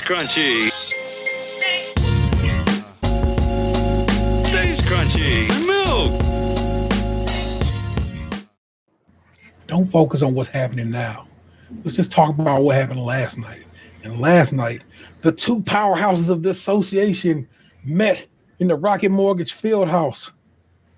Krunchy. Stays crunchy. And milk. Don't focus on what's happening now. Let's just talk about what happened last night. And last night, the two powerhouses of this association met in the Rocket Mortgage Fieldhouse.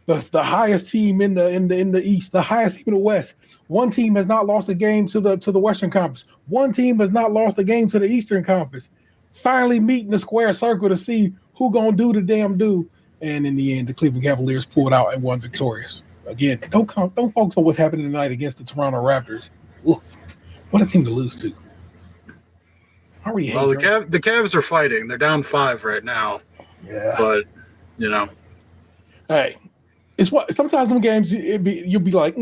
The highest team in the East, the highest team in the West. One team has not lost a game to the Western Conference. One team has not lost a game to the Eastern Conference. Finally meet in the square circle to see who gonna do the damn do. And in the end, the Cleveland Cavaliers pulled out and won victorious. Again, don't focus on what's happening tonight against the Toronto Raptors. Oof, what a team to lose to. Well, the Cavs are fighting. They're down 5 right now. Yeah, but hey. It's what sometimes in games you'll be like,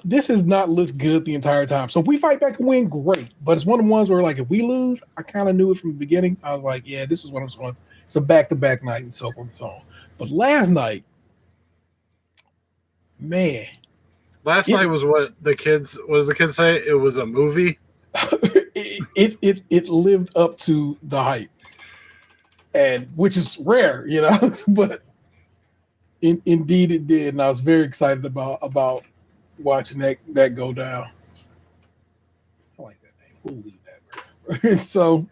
this has not looked good the entire time. So if we fight back and win, great. But it's one of the ones where, like, if we lose, I kind of knew it from the beginning. I was like, yeah, this is one of those ones. It's a back-to-back night and so forth and so on. But last night, man, night was what the kids say? It was a movie. it lived up to the hype, and which is rare, but. Indeed, it did, and I was very excited about watching that go down. I like that name. We'll leave that, bro. So,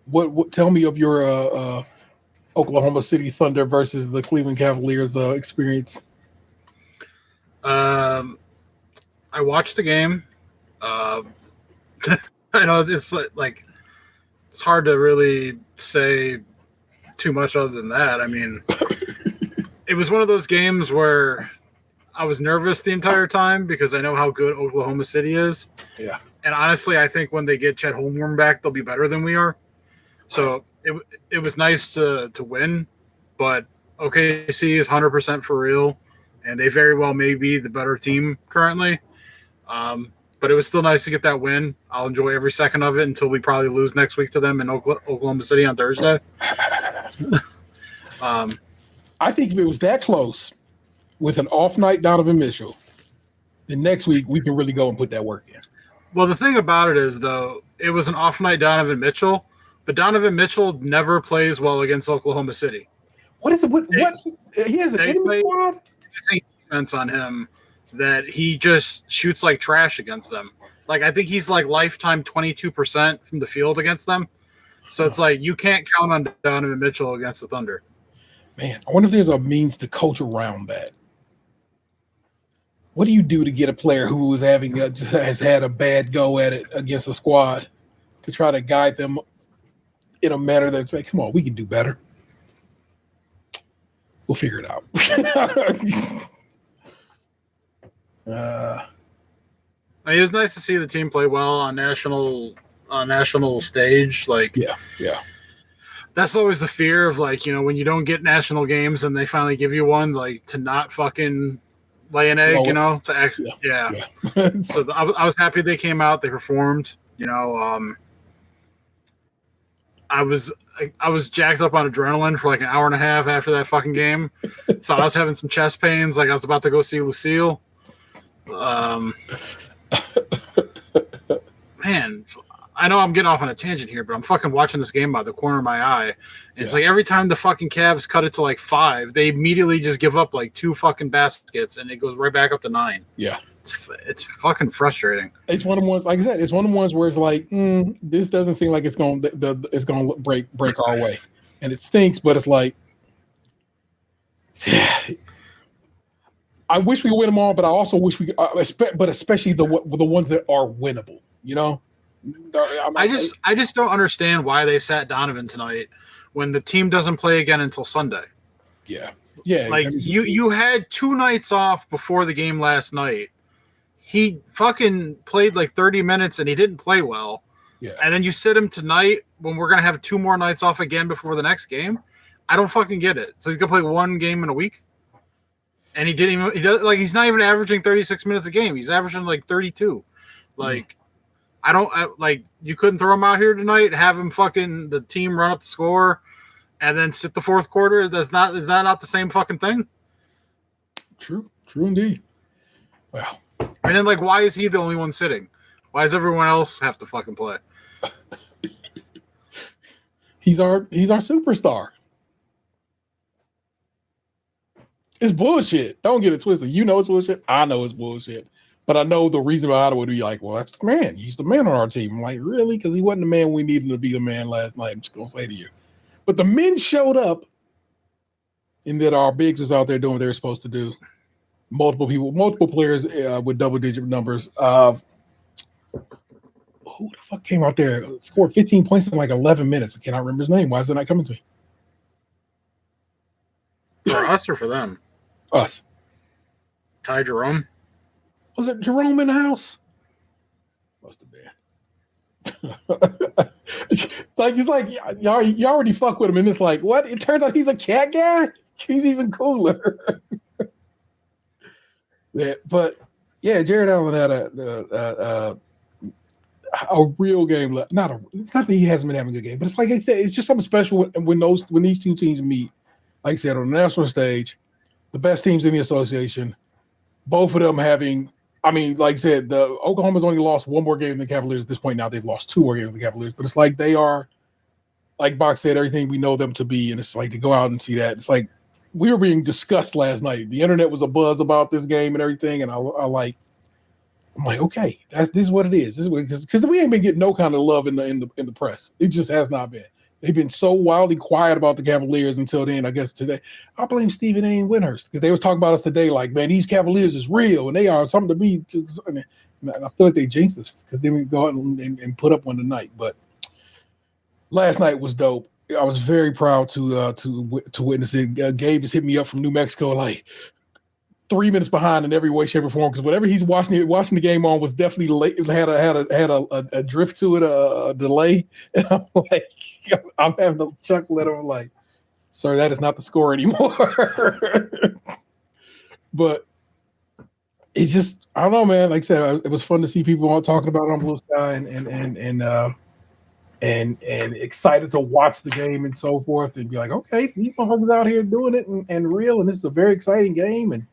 what? Tell me of your Oklahoma City Thunder versus the Cleveland Cavaliers experience. I watched the game. I know it's like it's hard to really say too much other than that. I mean. It was one of those games where I was nervous the entire time because I know how good Oklahoma City is. Yeah. And honestly, I think when they get Chet Holmgren back, they'll be better than we are. So it was nice to win, but OKC is 100% for real, and they very well may be the better team currently. But it was still nice to get that win. I'll enjoy every second of it until we probably lose next week to them in Oklahoma City on Thursday. I think if it was that close with an off night Donovan Mitchell, then next week we can really go and put that work in. Well, the thing about it is, though, it was an off night Donovan Mitchell, but Donovan Mitchell never plays well against Oklahoma City. What is it? What he has an enemy squad? This defense on him that he just shoots like trash against them. Like, I think he's like lifetime 22% from the field against them. So it's like you can't count on Donovan Mitchell against the Thunder. Man, I wonder if there's a means to coach around that. What do you do to get a player who is has had a bad go at it against a squad to try to guide them in a manner that's like, come on, we can do better. We'll figure it out. I mean, it was nice to see the team play well on national stage. Like, yeah. That's always the fear of, like, when you don't get national games and they finally give you one, like, to not fucking lay an egg, to actually, yeah. So I was happy they came out, they performed, I was jacked up on adrenaline for like an hour and a half after that fucking game. Thought I was having some chest pains, like I was about to go see Lucille. Man, I know I'm getting off on a tangent here, but I'm fucking watching this game by the corner of my eye. And it's like every time the fucking Cavs cut it to like 5, they immediately just give up like 2 fucking baskets and it goes right back up to 9. Yeah. It's fucking frustrating. It's one of the ones, like I said, it's one of the ones where it's like, this doesn't seem like it's going to break our way. And it stinks, but it's like, I wish we win them all, but I also wish but especially the ones that are winnable, I just don't understand why they sat Donovan tonight when the team doesn't play again until Sunday. Yeah. Like you had 2 nights off before the game last night. He fucking played like 30 minutes and he didn't play well. Yeah. And then you sit him tonight when we're gonna have 2 more nights off again before the next game. I don't fucking get it. So he's gonna play 1 game in a week, and he's not even averaging 36 minutes a game. He's averaging like 32. Like. You couldn't throw him out here tonight, have him fucking the team run up the score, and then sit the fourth quarter. Is that not the same fucking thing? True indeed. Wow. And then, like, why is he the only one sitting? Why does everyone else have to fucking play? He's our superstar. It's bullshit. Don't get it twisted. You know it's bullshit. I know it's bullshit. But I know the reason behind it would be like, well, that's the man. He's the man on our team. I'm like, really? Because he wasn't the man we needed to be the man last night. I'm just going to say to you. But the men showed up, and that our bigs was out there doing what they were supposed to do. Multiple players with double-digit numbers. Who the fuck came out there? Scored 15 points in like 11 minutes. I cannot remember his name. Why is it not coming to me? For us or for them? Us. Ty Jerome? Was it Jerome in the house? Must have been. It's like you already fuck with him, and it's like, what? It turns out he's a cat guy? He's even cooler. Yeah, but yeah, Jared Allen had a real game. Not that he hasn't been having a good game, but it's like I said, it's just something special when these two teams meet. Like I said, on the national stage, the best teams in the association, both of them having. I mean, like I said, the Oklahoma's only lost one more game than the Cavaliers at this point. Now they've lost two more games than the Cavaliers, but it's like they are, like Bach said, everything we know them to be, and it's like to go out and see that. It's like we were being discussed last night. The internet was abuzz about this game and everything, and I'm like, okay, this is what it is. This is because we ain't been getting no kind of love in the press. It just has not been. They've been so wildly quiet about the Cavaliers until then. I guess today, I blame Stephen A. and Windhurst because they was talking about us today. Like, man, these Cavaliers is real and they are something to be. And I feel like they jinxed us because then we go out and put up one tonight. But last night was dope. I was very proud to witness it. Gabe just hit me up from New Mexico, like 3 minutes behind in every way, shape, or form. Because whatever he's watching the game on was definitely late. It had a drift to it, a delay. And I'm like, I'm having a chuckle at him, like, sir, that is not the score anymore. But it's just, I don't know, man. Like I said, it was fun to see people all talking about it on Blue Sky and excited to watch the game and so forth, and be like, okay, these motherfuckers out here doing it and real, and this is a very exciting game. And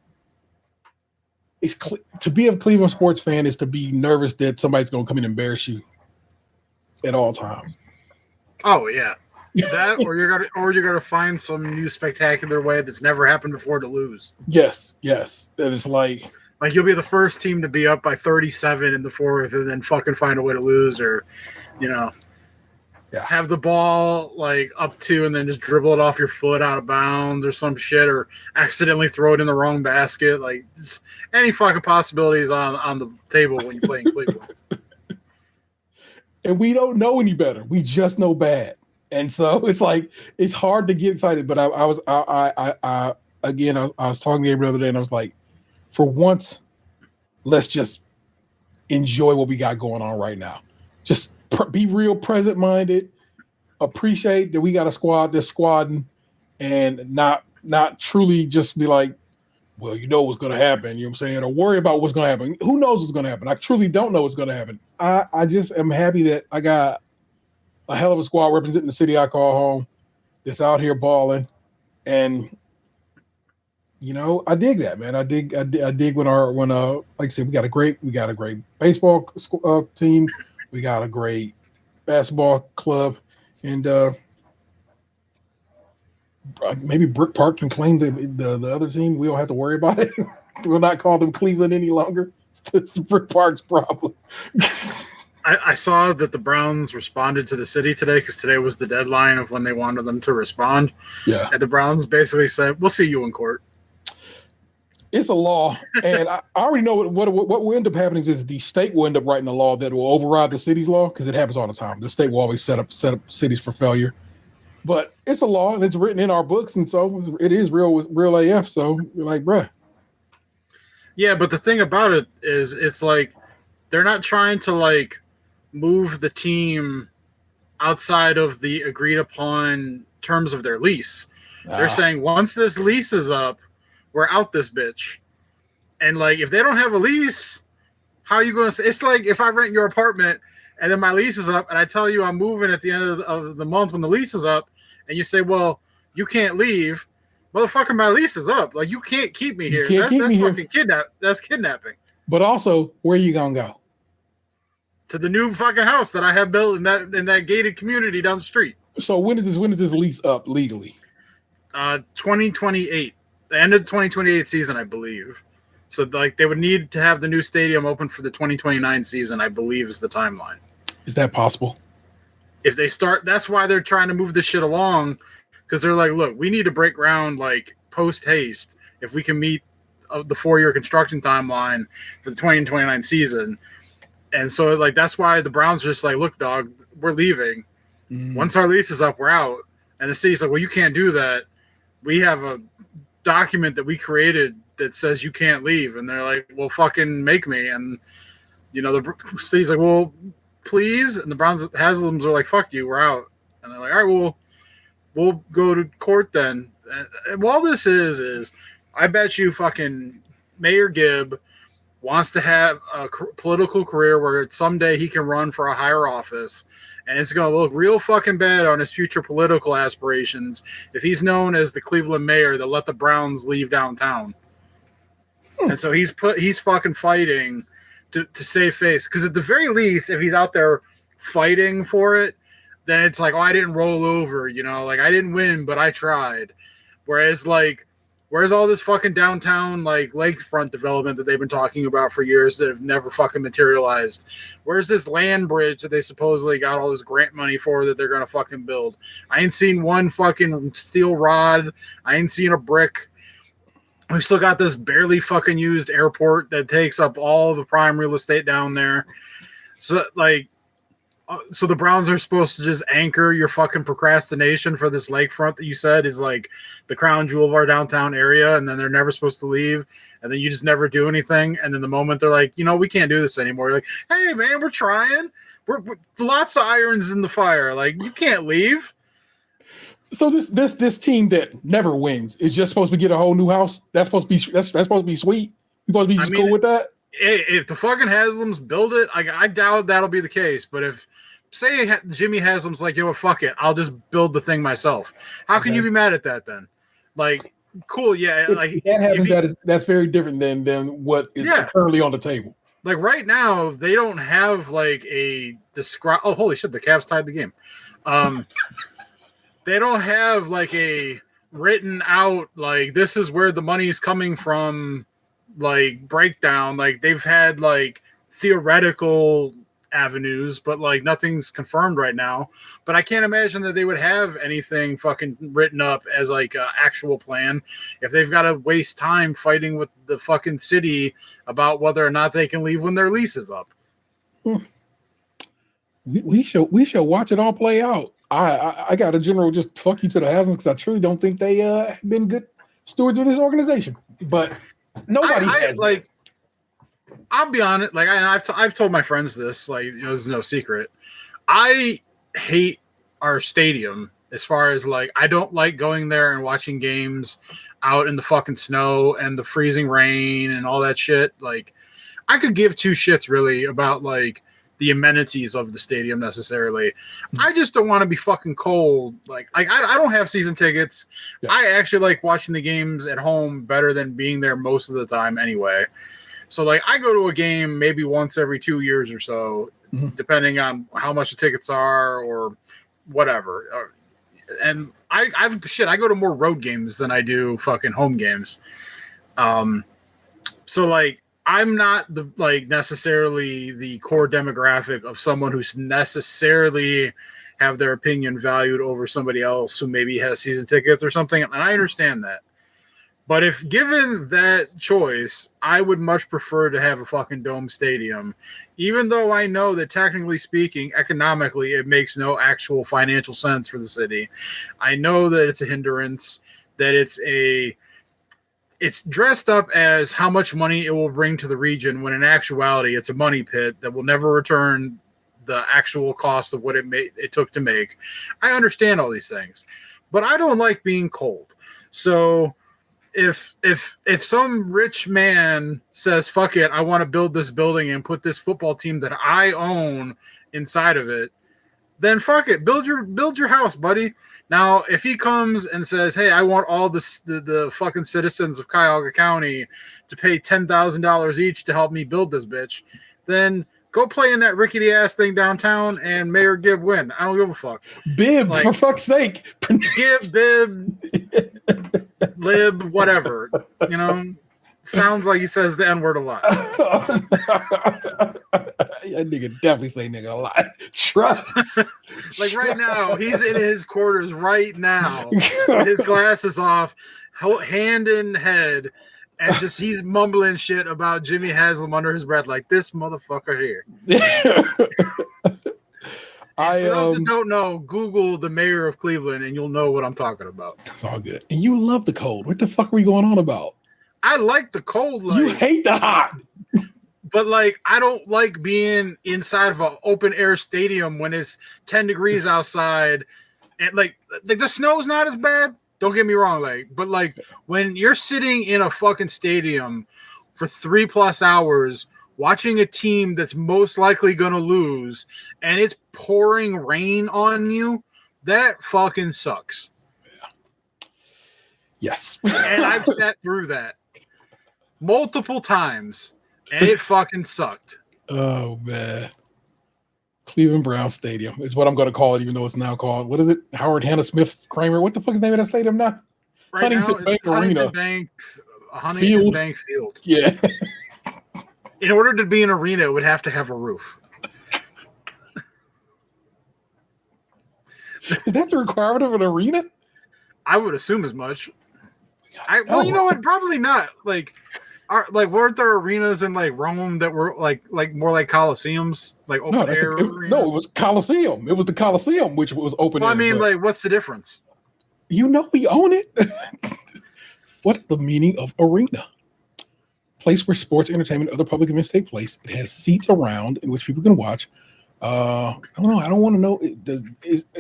it's to be a Cleveland sports fan is to be nervous that somebody's going to come in and embarrass you at all times. Oh yeah, that or you're gonna find some new spectacular way that's never happened before to lose. Yes, that is like you'll be the first team to be up by 37 in the fourth, and then fucking find a way to lose, or have the ball like up to and then just dribble it off your foot out of bounds or some shit, or accidentally throw it in the wrong basket. Like just any fucking possibilities on the table when you play in Cleveland. And we don't know any better. We just know bad. And so it's like it's hard to get excited. But I was talking to Gabe the other day, and I was like, for once, let's just enjoy what we got going on right now. Just be real present-minded. Appreciate that we got a squad that's squadding, and not truly just be like, well, you know what's going to happen. You know what I'm saying? Or worry about what's going to happen. Who knows what's going to happen? I truly don't know what's going to happen. I just am happy that I got a hell of a squad representing the city I call home that's out here balling. And, I dig that, man. I dig when like I said, we got a great baseball team. We got a great basketball club. And maybe Brook Park can claim the other team. We don't have to worry about it. We'll not call them Cleveland any longer. It's Brook Park's problem. I saw that the Browns responded to the city today because today was the deadline of when they wanted them to respond. Yeah. And the Browns basically said, we'll see you in court. It's a law. And I already know what will end up happening is the state will end up writing a law that will override the city's law because it happens all the time. The state will always set up cities for failure. But it's a law and it's written in our books, and so it is real AF. So you're like, bruh. Yeah, but the thing about it is it's like they're not trying to like move the team outside of the agreed upon terms of their lease. They're saying once this lease is up, we're out this bitch. And like if they don't have a lease, how are you going to say? It's like if I rent your apartment and then my lease is up and I tell you I'm moving at the end of the month when the lease is up, and you say, well, you can't leave. Motherfucker, my lease is up. Like, you can't keep me here. That's fucking That's kidnapping. But also, where are you going to go? To the new fucking house that I have built in that gated community down the street. So when is this lease up legally? 2028, the end of the 2028 season, I believe. So like they would need to have the new stadium open for the 2029 season, I believe is the timeline. Is that possible? If they start, that's why they're trying to move this shit along, because they're like, look, we need to break ground like post haste if we can meet the 4-year construction timeline for the 2029 season. And so like that's why the Browns are just like, look, dog, we're leaving. Once our lease is up, we're out. And the city's like, well, you can't do that. We have a document that we created that says you can't leave. And they're like, well, fucking make me. And the city's like, well, please. And the Browns Haslams are like, fuck you, we're out. And they're like, all right, well, we'll go to court then. And all this is I bet you fucking Mayor Gibb wants to have a political career where someday he can run for a higher office, and it's going to look real fucking bad on his future political aspirations if he's known as the Cleveland mayor that let the Browns leave downtown. And so he's fucking fighting to save face, because at the very least, if he's out there fighting for it, then it's like, oh, I didn't roll over, like I didn't win, but I tried. Whereas all this fucking downtown like lakefront development that they've been talking about for years that have never fucking materialized? Where's this land bridge that they supposedly got all this grant money for that they're gonna fucking build? I ain't seen one fucking steel rod. I ain't seen a brick. We still got this barely fucking used airport that takes up all the prime real estate down there. So the Browns are supposed to just anchor your fucking procrastination for this lakefront that you said is like the crown jewel of our downtown area, and then they're never supposed to leave, and then you just never do anything, and then the moment they're like, we can't do this anymore, you're like, hey man, we're trying, we're lots of irons in the fire, like you can't leave. So this team that never wins is just supposed to get a whole new house. That's supposed to be sweet. You supposed to be cool with that? If the fucking Haslams build it, I doubt that'll be the case. But if, say, Jimmy Haslam's like, fuck it, I'll just build the thing myself. How can you be mad at that then? Like, cool, yeah. Like that happens, that's very different than what is currently on the table. Like right now, they don't have like a describe. Oh, holy shit! The Cavs tied the game. They don't have like a written out like this is where the money is coming from. Like breakdown, like they've had like theoretical avenues, but like nothing's confirmed right now. But I can't imagine that they would have anything fucking written up as like an actual plan if they've got to waste time fighting with the fucking city about whether or not they can leave when their lease is up. We should watch it all play out. I got a general just fuck you to the Haslams because I truly don't think they have been good stewards of this organization, but. Nobody has like. I'll be honest. Like I've told my friends this. Like there's no secret. I hate our stadium as far as like I don't like going there and watching games out in the fucking snow and the freezing rain and all that shit. Like I could give two shits really about like the amenities of the stadium necessarily. I just don't want to be fucking cold. Like I don't have season tickets. Yeah. I actually like watching the games at home better than being there most of the time anyway. So like I go to a game maybe once every 2 years or so, depending on how much the tickets are or whatever. And I go to more road games than I do fucking home games. So like I'm not the like necessarily the core demographic of someone who's necessarily have their opinion valued over somebody else who maybe has season tickets or something. And I understand that. But if given that choice, I would much prefer to have a fucking dome stadium, even though I know that technically speaking, economically, it makes no actual financial sense for the city. I know that it's a hindrance, that it's dressed up as how much money it will bring to the region when in actuality it's a money pit that will never return the actual cost of what it took to make. I understand all these things, but I don't like being cold. So if some rich man says, fuck it, I want to build this building and put this football team that I own inside of it, then fuck it, build your house, buddy. Now, if he comes and says, hey, I want all the fucking citizens of Cuyahoga County to pay $10,000 each to help me build this bitch, then Go play in that rickety ass thing downtown, and Mayor Gibb win. I don't give a fuck. Bib, for fuck's sake. Gibb, Bib, Lib, whatever. Sounds like he says the N-word a lot. That nigga definitely say nigga a lot. Trust. Like right now, he's in his quarters right now with his glasses off, hand in head, and just he's mumbling shit about Jimmy Haslam under his breath, like this motherfucker here. For those who don't know, Google the mayor of Cleveland and you'll know what I'm talking about. It's all good. And you love the cold. What the fuck were you going on about? I like the cold. You hate the hot. But I don't like being inside of an open air stadium when it's 10 degrees outside, and the snow's not as bad. Don't get me wrong, but when you're sitting in a fucking stadium for 3+ hours watching a team that's most likely gonna lose, and it's pouring rain on you, that fucking sucks. Yes, and I've sat through that multiple times. And it fucking sucked. Oh, man. Cleveland Brown Stadium is what I'm going to call it, even though it's now called, what is it? Howard Hannah Smith Kramer. What the fuck is the name of that stadium now? Right Huntington now, Bank Arena. Huntington Bank Field. Yeah. In order to be an arena, it would have to have a roof. Is that the requirement of an arena? I would assume as much. Well, you know what? Probably not. Weren't there arenas in Rome that were more like Coliseums, open air? No, it was Coliseum. It was the Coliseum, which was open air. I mean, what's the difference? We own it. What is the meaning of arena? Place where sports, entertainment, other public events take place. It has seats around in which people can watch. I don't know. I don't want to know.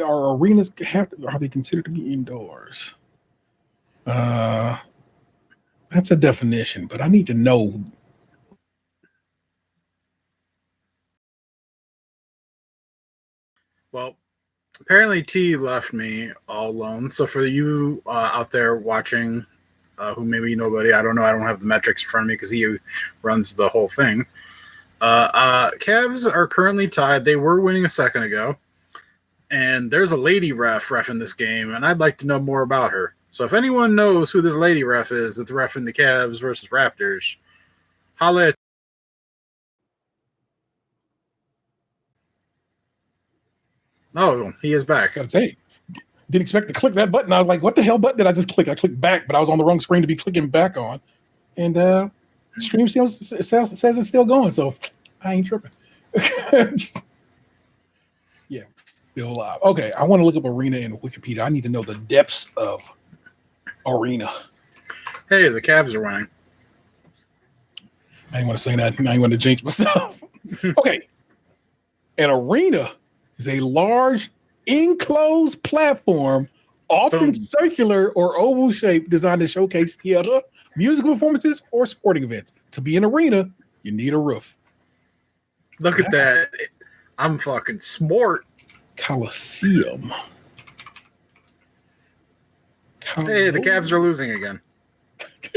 Are arenas are they considered to be indoors? That's a definition, but I need to know. Well, apparently T left me all alone. So for you out there watching, who maybe nobody, I don't know. I don't have the metrics in front of me because he runs the whole thing. Cavs are currently tied. They were winning a second ago. And there's a lady ref in this game, and I'd like to know more about her. So if anyone knows who this lady ref is that's reffing the Cavs versus Raptors, holla at. Oh, he is back. Gotta tell you, didn't expect to click that button. I was like, what the hell button did I just click? I clicked back, but I was on the wrong screen to be clicking back on. And stream says it's still going, so I ain't tripping. Yeah, still live. Okay, I want to look up arena in Wikipedia. I need to know the depths of arena. Hey, the Cavs are winning. I didn't want to say that. I didn't want to jinx myself. Okay. An arena is a large enclosed platform, often circular or oval shaped, designed to showcase theater, musical performances, or sporting events. To be an arena, you need a roof. Look at that. I'm fucking smart. Coliseum. Hey, the Cavs are losing again.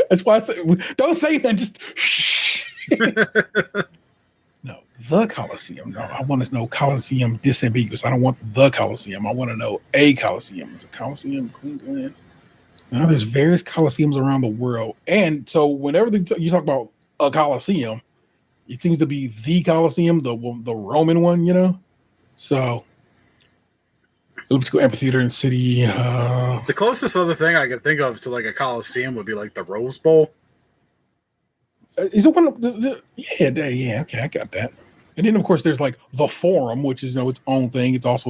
That's why I say, don't say that. Just shh. No, the Coliseum. No, I want to know Coliseum disambiguous. I don't want the Coliseum. I want to know a Coliseum. Is a Coliseum Queensland? Now, there's various Coliseums around the world. And so whenever you talk about a Coliseum, it seems to be the Coliseum, the Roman one, So, elliptical amphitheater in city. The closest other thing I could think of to a Coliseum would be the Rose Bowl. Is it one of yeah, okay, I got that. And then of course there's the Forum, which is its own thing. It's also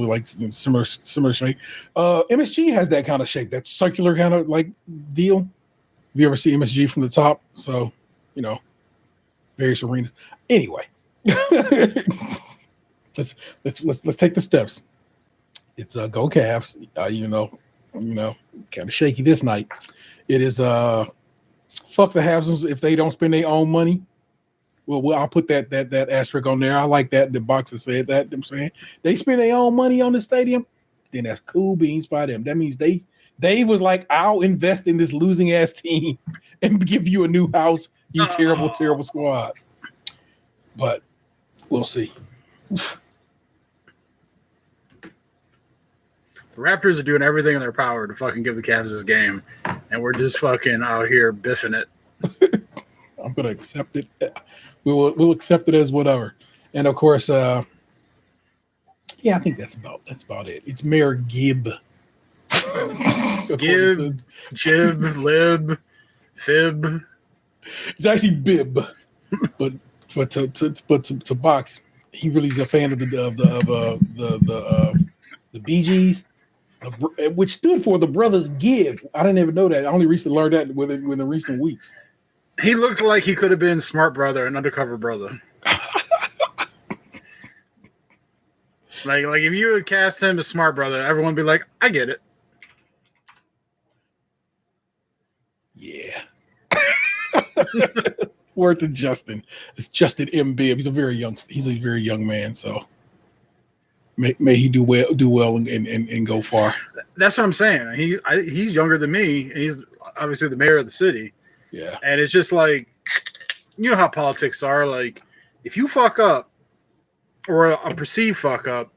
similar shape. MSG has that kind of shape, that circular kind of deal. Have you ever seen MSG from the top? So, various arenas. Anyway, let's take the steps. It's go Cavs, even though kind of shaky this night. It is fuck the Hasms if they don't spend their own money. Well, I'll put that asterisk on there. I like that. The boxer said that. Them saying they spend their own money on the stadium, then that's cool beans by them. That means they was like, I'll invest in this losing ass team and give you a new house, you terrible squad. But We'll see. The Raptors are doing everything in their power to fucking give the Cavs this game, and we're just fucking out here biffing it. I'm gonna accept it. We'll accept it as whatever. And of course, I think that's about it. It's Mayor Gibb. Gib, Jib, Lib, Fib. It's actually Bib, but to box, he really is a fan of the Bee Gees, which stood for the Brothers Gibb. I didn't even know that. I only recently learned that within the recent weeks. He looks like he could have been Smart Brother and Undercover Brother. like if you had cast him as Smart Brother, everyone would be like, I get it. Yeah. Word to Justin. It's Justin M. Bibb. He's a very young man, so may he do well and go far. That's what I'm saying. He's younger than me, and he's obviously the mayor of the city. Yeah. And it's just like, you know how politics are. Like, if you fuck up or a perceived fuck up,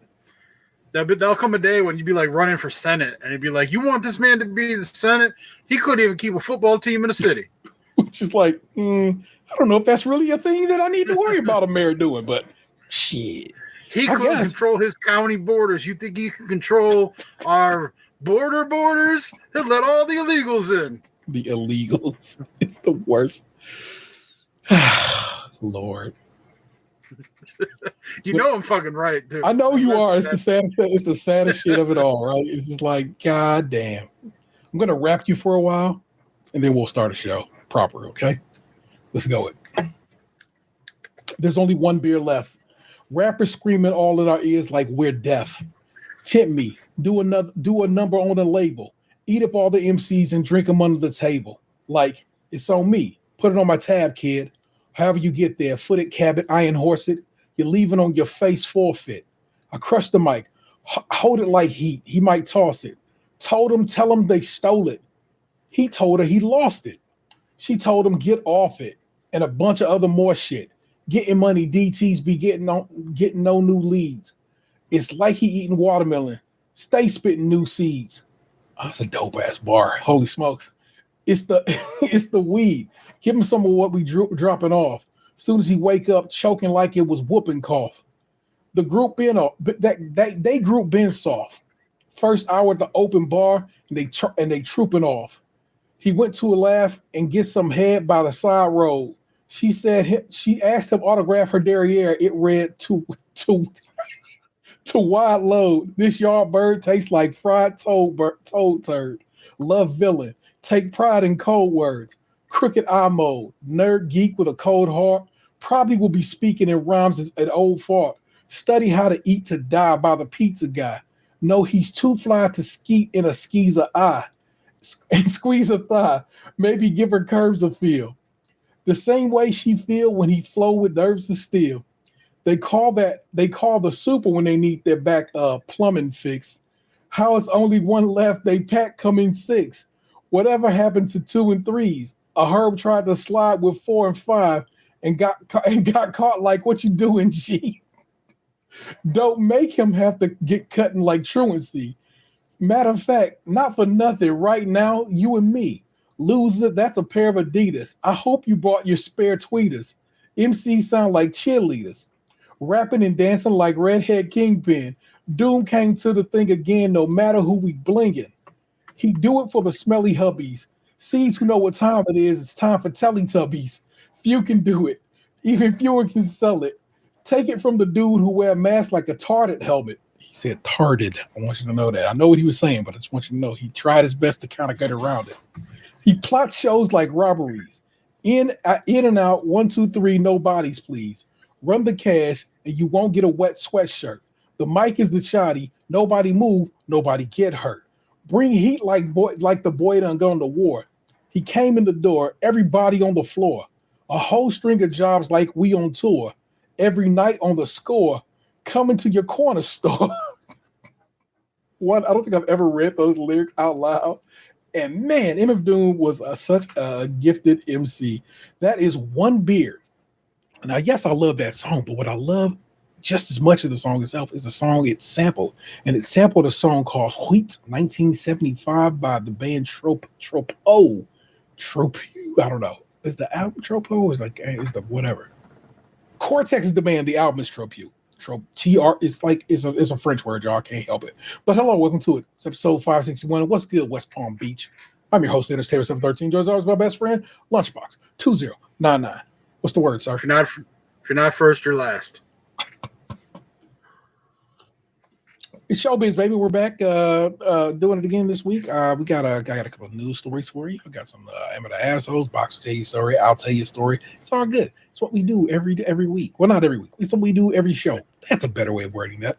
there'll come a day when you'd be like running for Senate, and it'd be like, you want this man to be the Senate? He couldn't even keep a football team in the city. Which is like, I don't know if that's really a thing that I need to worry about a mayor doing, but shit. He couldn't control his county borders. You think he can control our borders? He'll let all the illegals in. The illegals. It's the worst. Lord. You know I'm fucking right, dude. I know you are. It's the saddest shit of it all, right? It's just like, God damn. I'm gonna wrap you for a while, and then we'll start a show proper, okay? Let's go it. There's only one beer left. Rappers screaming all in our ears like we're deaf. Tempt me. Do a number on the label. Eat up all the MCs and drink them under the table. Like, it's on me. Put it on my tab, kid. However you get there, foot it, cab it, iron horse it. You're leaving on your face forfeit. I crushed the mic. Hold it like heat. He might toss it. Tell him they stole it. He told her he lost it. She told him get off it. And a bunch of other more shit. Getting money, DTs be getting no new leads. It's like he eating watermelon. Stay spitting new seeds. Oh, that's a dope ass bar. Holy smokes. It's the weed. Give him some of what we dropping off. Soon as he wake up, choking like it was whooping cough. The group been they group been soft. First hour at the open bar, and they trooping off. He went to a laugh and get some head by the side road. She said she asked him autograph her derriere. It read to wide load. This yard bird tastes like fried toad turd. Love villain. Take pride in cold words. Crooked eye mode. Nerd geek with a cold heart. Probably will be speaking in rhymes as an old fart. Study how to eat to die by the pizza guy. No, he's too fly to skeet in a skeezer eye. And squeeze a thigh. Maybe give her curves a feel. The same way she feel when he flow with nerves of steel. They call the super when they need their back plumbing fixed. How it's only one left, they pack come in 6. Whatever happened to 2 and 3s? A herb tried to slide with 4 and 5 and got caught like what you doing, G? Don't make him have to get cutting like truancy. Matter of fact, not for nothing, right now, you and me. Loser, that's a pair of Adidas. I hope you brought your spare tweeters. MCs sound like cheerleaders. Rapping and dancing like redhead kingpin. Doom came to the thing again, no matter who we blinging. He do it for the smelly hubbies. Sees who know what time it is. It's time for Teletubbies. Few can do it. Even fewer can sell it. Take it from the dude who wear a mask like a tarded helmet. He said tarded. I want you to know that. I know what he was saying, but I just want you to know he tried his best to kind of get around it. He plots shows like robberies. In and out, 1, 2, 3, no bodies, please. Run the cash, and you won't get a wet sweatshirt. The mic is the shoddy. Nobody move, nobody get hurt. Bring heat like the boy done gone to war. He came in the door, everybody on the floor. A whole string of jobs like we on tour. Every night on the score, coming to your corner store. I don't think I've ever read those lyrics out loud. And man, MF Doom was such a gifted MC. That is one beer Now, yes, I love that song, but what I love just as much of the song itself is the song it sampled. And it sampled a song called Wheat 1975 by the band Tropo. I don't know. Is the album Tropo? Is the whatever. Cortex is the band. The album is Tropo. TR is it's a French word, y'all. Can't help it. But hello, welcome to it. It's episode 561. What's good, West Palm Beach? I'm your host, Entertainer 713. George always my best friend, Lunchbox 2099. What's the word, sir? If you're not first, you're last. It's showbiz, baby. We're back doing it again this week. We got a couple of news stories for you. I got some Am I the Assholes, Box will tell you a story, I'll tell you a story. It's all good. It's what we do every week. Well, not every week. It's what we do every show. That's a better way of wording that.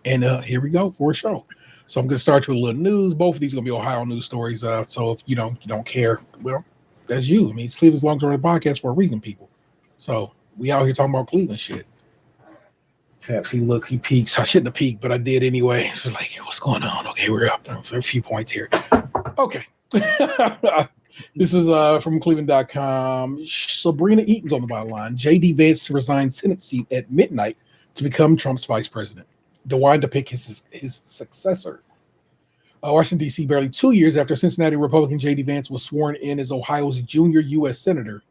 And here we go for a show. So I'm going to start you with a little news. Both of these are going to be Ohio news stories. So if you don't care, well, that's you. I mean, it's Cleveland's long-term podcast for a reason, people. So we out here talking about Cleveland shit. Taps, he looks, he peeks. I shouldn't have peeked, but I did anyway. So like, what's going on? Okay, we're up there. A few points here. Okay. This is from Cleveland.com. Sabrina Eaton's on the bottom line. J.D. Vance to resign Senate seat at midnight to become Trump's vice president. DeWine to pick his successor. Washington, D.C., barely 2 years after Cincinnati Republican J.D. Vance was sworn in as Ohio's junior U.S. Senator.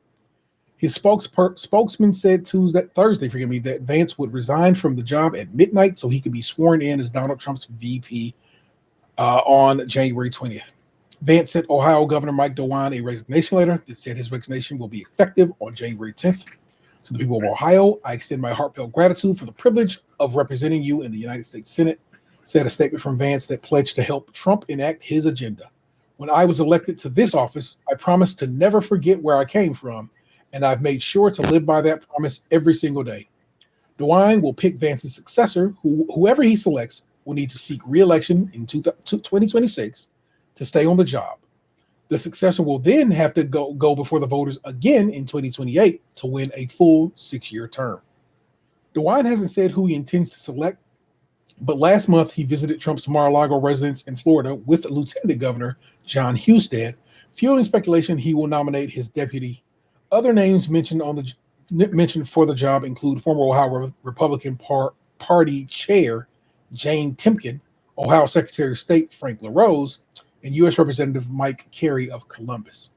His spokesman said Thursday, that Vance would resign from the job at midnight so he could be sworn in as Donald Trump's VP on January 20th. Vance sent Ohio Governor Mike DeWine a resignation letter that said his resignation will be effective on January 10th. To the people of Ohio, I extend my heartfelt gratitude for the privilege of representing you in the United States Senate, said a statement from Vance that pledged to help Trump enact his agenda. When I was elected to this office, I promised to never forget where I came from, and I've made sure to live by that promise every single day. DeWine will pick Vance's successor, whoever he selects will need to seek re-election in 2026 to stay on the job. The successor will then have to go before the voters again in 2028 to win a full 6-year term. DeWine hasn't said who he intends to select, but last month he visited Trump's Mar-a-Lago residence in Florida with Lieutenant Governor John Husted, fueling speculation he will nominate his deputy. Other names mentioned for the job include former Ohio Republican Party Chair Jane Timken, Ohio Secretary of State Frank LaRose, and U.S. Representative Mike Carey of Columbus.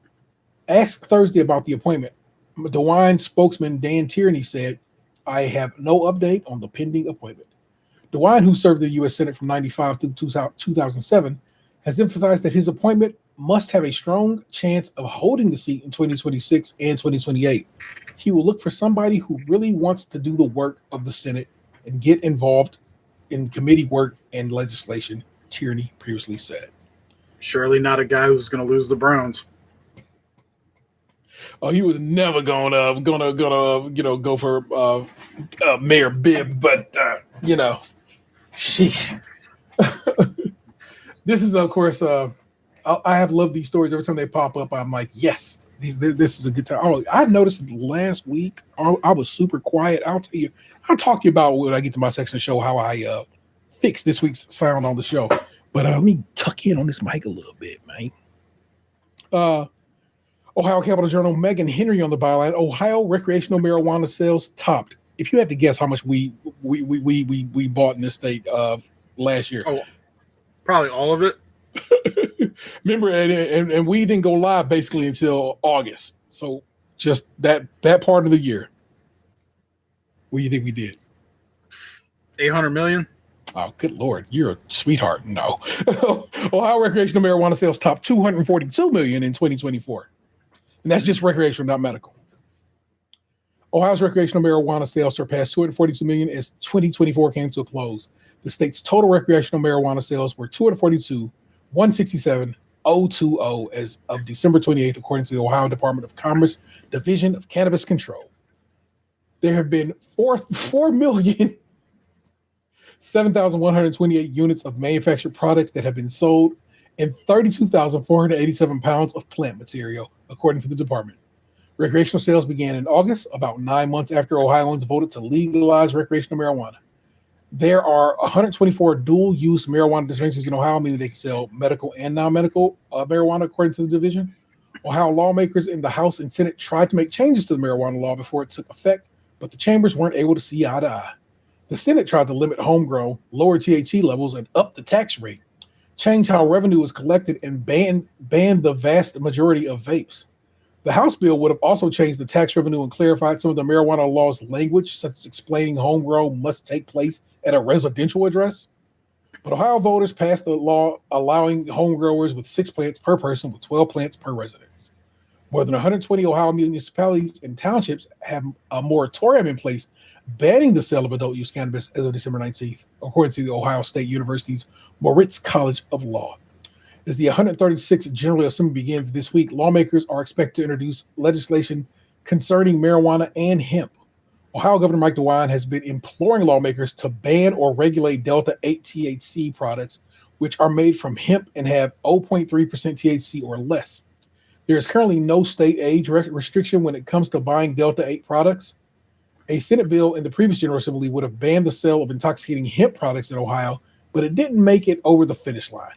Asked Thursday about the appointment, DeWine spokesman Dan Tierney said, "I have no update on the pending appointment." DeWine, who served the U.S. Senate from 1995 through 2007, has emphasized that his appointment must have a strong chance of holding the seat in 2026 and 2028. He will look for somebody who really wants to do the work of the Senate and get involved in committee work and legislation, Tierney previously said. Surely not a guy who's going to lose the Browns. Oh, he was never gonna go for Mayor Bibb, but sheesh. This is, of course, I have loved these stories. Every time they pop up, I'm like, yes, this is a good time. Oh, I noticed last week I was super quiet. I'll talk to you about when I get to my section of show how I fix this week's sound on the show. But let me tuck in on this mic a little bit, man. Ohio Capital Journal, Megan Henry on the byline. Ohio recreational marijuana sales topped. If you had to guess how much we bought in this state last year. Oh, probably all of it. Remember, and we didn't go live basically until August. So just that part of the year. What do you think we did? 800 million. Oh, good Lord. You're a sweetheart. No. Ohio recreational marijuana sales topped 242 million in 2024. And that's just recreational, not medical. Ohio's recreational marijuana sales surpassed 242 million as 2024 came to a close. The state's total recreational marijuana sales were 242,167,020 as of December 28th, according to the Ohio Department of Commerce Division of Cannabis Control. There have been 4,007,128 units of manufactured products that have been sold and 32,487 pounds of plant material, according to the department. Recreational sales began in August, about 9 months after Ohioans voted to legalize recreational marijuana. There are 124 dual-use marijuana dispensaries in Ohio, meaning they can sell medical and non-medical marijuana, according to the division. Ohio lawmakers in the House and Senate tried to make changes to the marijuana law before it took effect, but the chambers weren't able to see eye to eye. The Senate tried to limit homegrown, lower THC levels, and up the tax rate, change how revenue was collected, and ban the vast majority of vapes. The House bill would have also changed the tax revenue and clarified some of the marijuana law's language, such as explaining homegrown must take place at a residential address. But Ohio voters passed the law allowing home growers with 6 plants per person with 12 plants per resident. More than 120 Ohio municipalities and townships have a moratorium in place banning the sale of adult use cannabis as of December 19th, according to the Ohio State University's Moritz College of Law. As the 136th General Assembly begins this week, lawmakers are expected to introduce legislation concerning marijuana and hemp. Ohio Governor Mike DeWine has been imploring lawmakers to ban or regulate Delta 8 THC products, which are made from hemp and have 0.3% THC or less. There is currently no state age restriction when it comes to buying Delta 8 products. A Senate bill in the previous General Assembly would have banned the sale of intoxicating hemp products in Ohio, but it didn't make it over the finish line.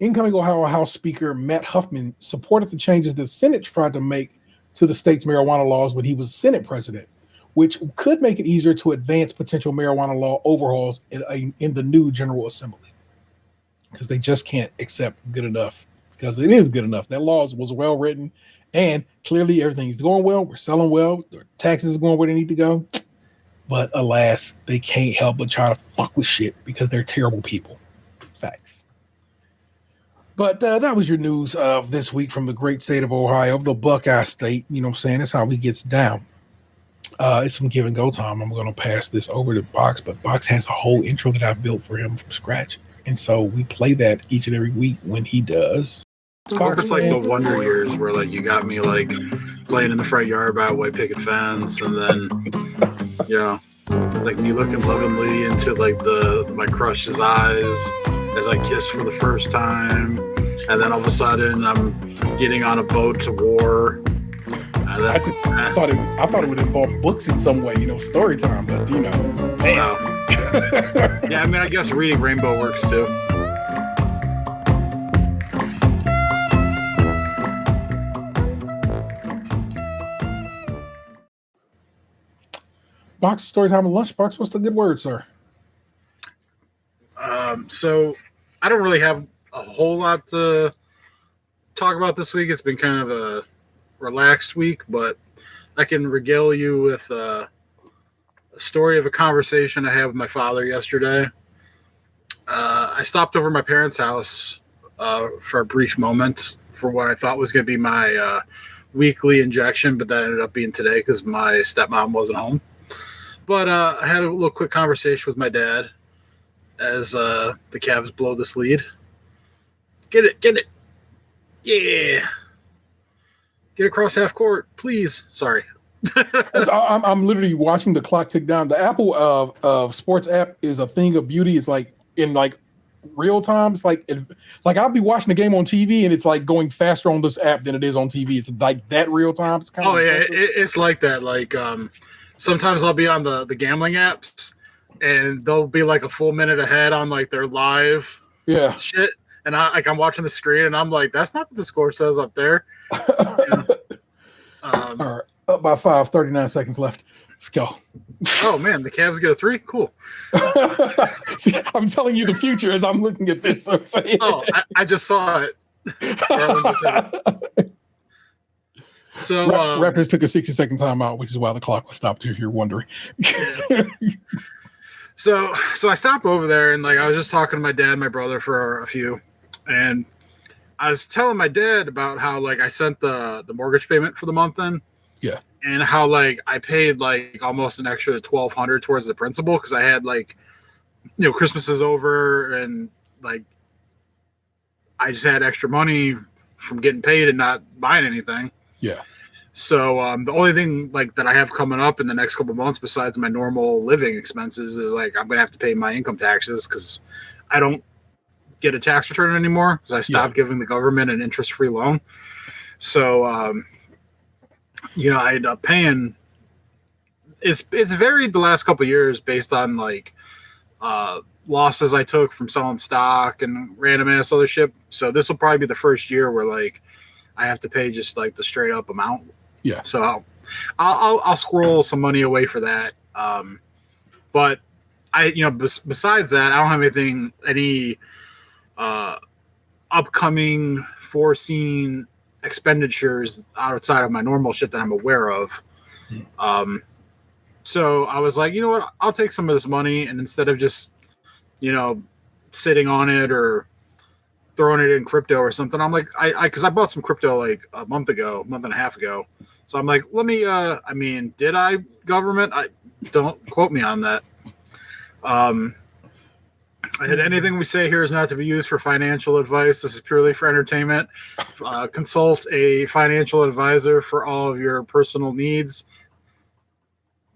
Incoming Ohio House Speaker Matt Huffman supported the changes the Senate tried to make to the state's marijuana laws when he was Senate president, which could make it easier to advance potential marijuana law overhauls in the new General Assembly, because they just can't accept good enough, because it is good enough. That law was well written, and clearly everything's going well. We're selling well. Their taxes are going where they need to go. But alas, they can't help but try to fuck with shit because they're terrible people. Facts. But that was your news of this week from the great state of Ohio, the Buckeye State. You know what I'm saying? That's how he gets down. It's some give and go time. I'm going to pass this over to Box, but Box has a whole intro that I've built for him from scratch. And so we play that each and every week when he does. I hope it's like the Wonder Years where like you got me like playing in the front yard by a white picket fence, and then like me looking lovingly into like my crush's eyes as I kiss for the first time, and then all of a sudden I'm getting on a boat to war. And then, I thought it would involve books in some way, story time, but damn. Yeah, I mean, I guess reading Rainbow works too. Box story time and lunchbox. What's the good word, sir? So I don't really have a whole lot to talk about this week. It's been kind of a relaxed week, but I can regale you with a story of a conversation I had with my father yesterday. I stopped over at my parents' house for a brief moment for what I thought was going to be my weekly injection, but that ended up being today because my stepmom wasn't home. But I had a little quick conversation with my dad as the Cavs blow this lead. Get it. Yeah. Get across half court, please. Sorry. I'm literally watching the clock tick down. The Apple of Sports app is a thing of beauty. It's like in like real time. It's like I'll be watching the game on TV and it's like going faster on this app than it is on TV. It's like that real time. It's kind of it's like that. Like sometimes I'll be on the gambling apps and they'll be like a full minute ahead on like their live shit. And I'm watching the screen and I'm like, that's not what the score says up there. All right. Up by 5, 39 seconds left. Let's go. Oh, man. The Cavs get a 3? Cool. See, I'm telling you the future as I'm looking at this. I just saw it. So Raptors took a 60-second timeout, which is why the clock was stopped, if you're wondering. So I stopped over there and like I was just talking to my dad and my brother for a few, and I was telling my dad about how like I sent the mortgage payment for the month in. Yeah. And how like I paid like almost an extra $1,200 towards the principal because I had like, Christmas is over and like I just had extra money from getting paid and not buying anything. Yeah. So the only thing like that I have coming up in the next couple of months besides my normal living expenses is like I'm gonna have to pay my income taxes because I don't get a tax return anymore because I stopped giving the government an interest-free loan. So I end up paying. It's varied the last couple of years based on like losses I took from selling stock and random ass other shit. So this will probably be the first year where like I have to pay just like the straight up amount. Yeah. So I'll squirrel some money away for that. But besides that, I don't have any upcoming foreseen expenditures outside of my normal shit that I'm aware of. So I was like, you know what? I'll take some of this money, and instead of just, sitting on it or throwing it in crypto or something, I'm like, because I bought some crypto like a month and a half ago. So I'm like, let me, did I, government? Don't quote me on that. And anything we say here is not to be used for financial advice. This is purely for entertainment. Consult a financial advisor for all of your personal needs.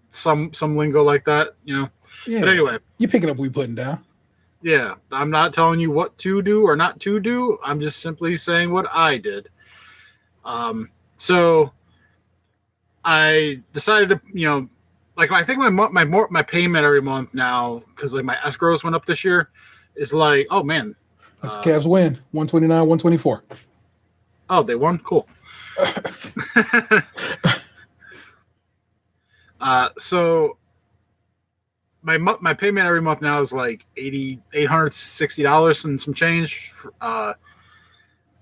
Some lingo like that, Yeah. But anyway, you're picking up what we're putting down. Yeah, I'm not telling you what to do or not to do. I'm just simply saying what I did. So I decided to, I think my payment every month now, because like my escrows went up this year, is like, oh man, that's Cavs win 129, 124. Oh, they won. Cool. So my payment every month now is like $860 and some change.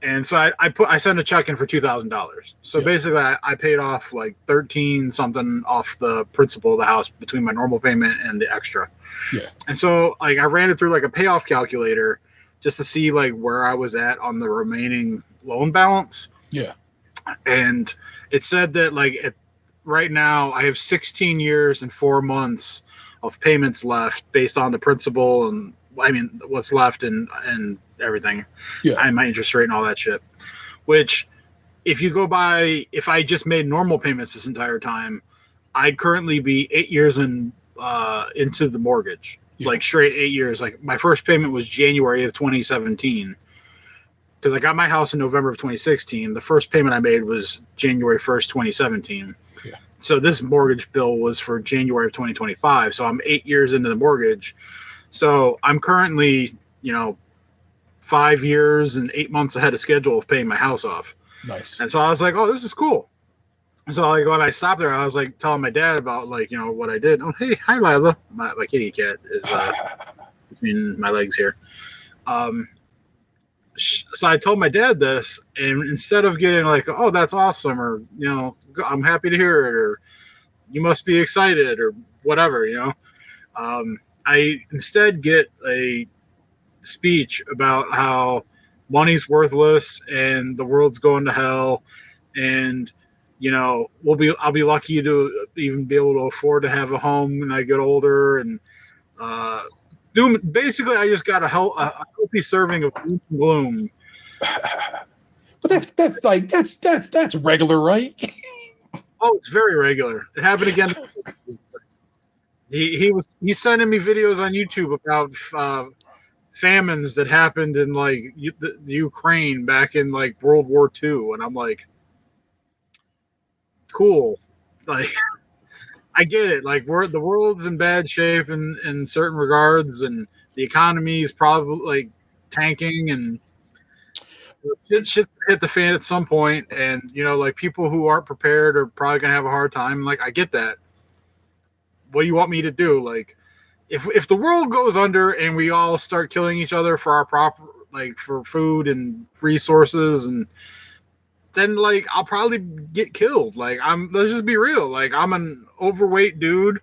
And so I sent a check in for $2,000. So basically I paid off like 13 something off the principal of the house between my normal payment and the extra. Yeah. And so like I ran it through like a payoff calculator just to see like where I was at on the remaining loan balance. Yeah. And it said that like right now I have 16 years and 4 months of payments left based on the principal and what's left and everything. Yeah. And my interest rate and all that shit. Which if I just made normal payments this entire time, I'd currently be 8 years into the mortgage. Yeah. Like straight 8 years. Like my first payment was January of 2017. Because I got my house in November of 2016. The first payment I made was January 1st, 2017. Yeah. So this mortgage bill was for January of 2025. So I'm 8 years into the mortgage. So I'm currently, 5 years and 8 months ahead of schedule of paying my house off. Nice. And so I was like, oh, this is cool. So like when I stopped there, I was like telling my dad about like, what I did. Oh, hey, hi, Lila. My kitty cat is between my legs here. So I told my dad this, and instead of getting like, oh, that's awesome, or, I'm happy to hear it, or you must be excited, or whatever, I instead get a speech about how money's worthless and the world's going to hell, and I'll be lucky to even be able to afford to have a home when I get older, and basically I just got a healthy serving of doom and gloom. But that's regular, right? Oh, it's very regular. It happened again. He's sending me videos on YouTube about famines that happened in like the Ukraine back in like World War II, and I'm like, cool. Like, I get it. Like, the world's in bad shape in certain regards, and the economy is probably like tanking, and shit hit the fan at some point. And like people who aren't prepared are probably gonna have a hard time. Like, I get that. What do you want me to do? Like, if the world goes under and we all start killing each other for our for food and resources, and then like I'll probably get killed. Like, let's just be real. Like, I'm an overweight dude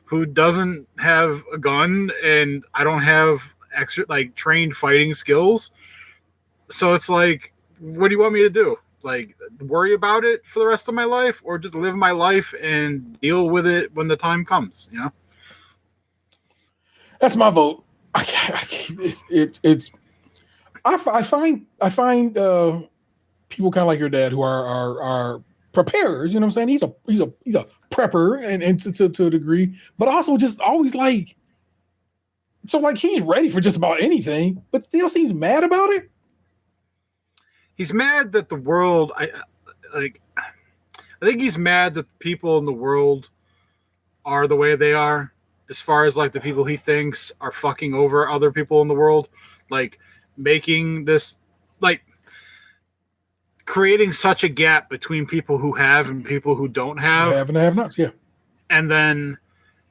who doesn't have a gun, and I don't have extra like trained fighting skills. So it's like, what do you want me to do? Like, worry about it for the rest of my life, or just live my life and deal with it when the time comes? That's my vote. I find people kind of like your dad who are preparers. You know what I'm saying? He's a prepper and to a degree, but also just always like, so like he's ready for just about anything, but still seems mad about it. He's mad that the world. I think he's mad that people in the world are the way they are, as far as like the people he thinks are fucking over other people in the world, like making this like creating such a gap between people who have and people who don't have, and have nots, yeah. And then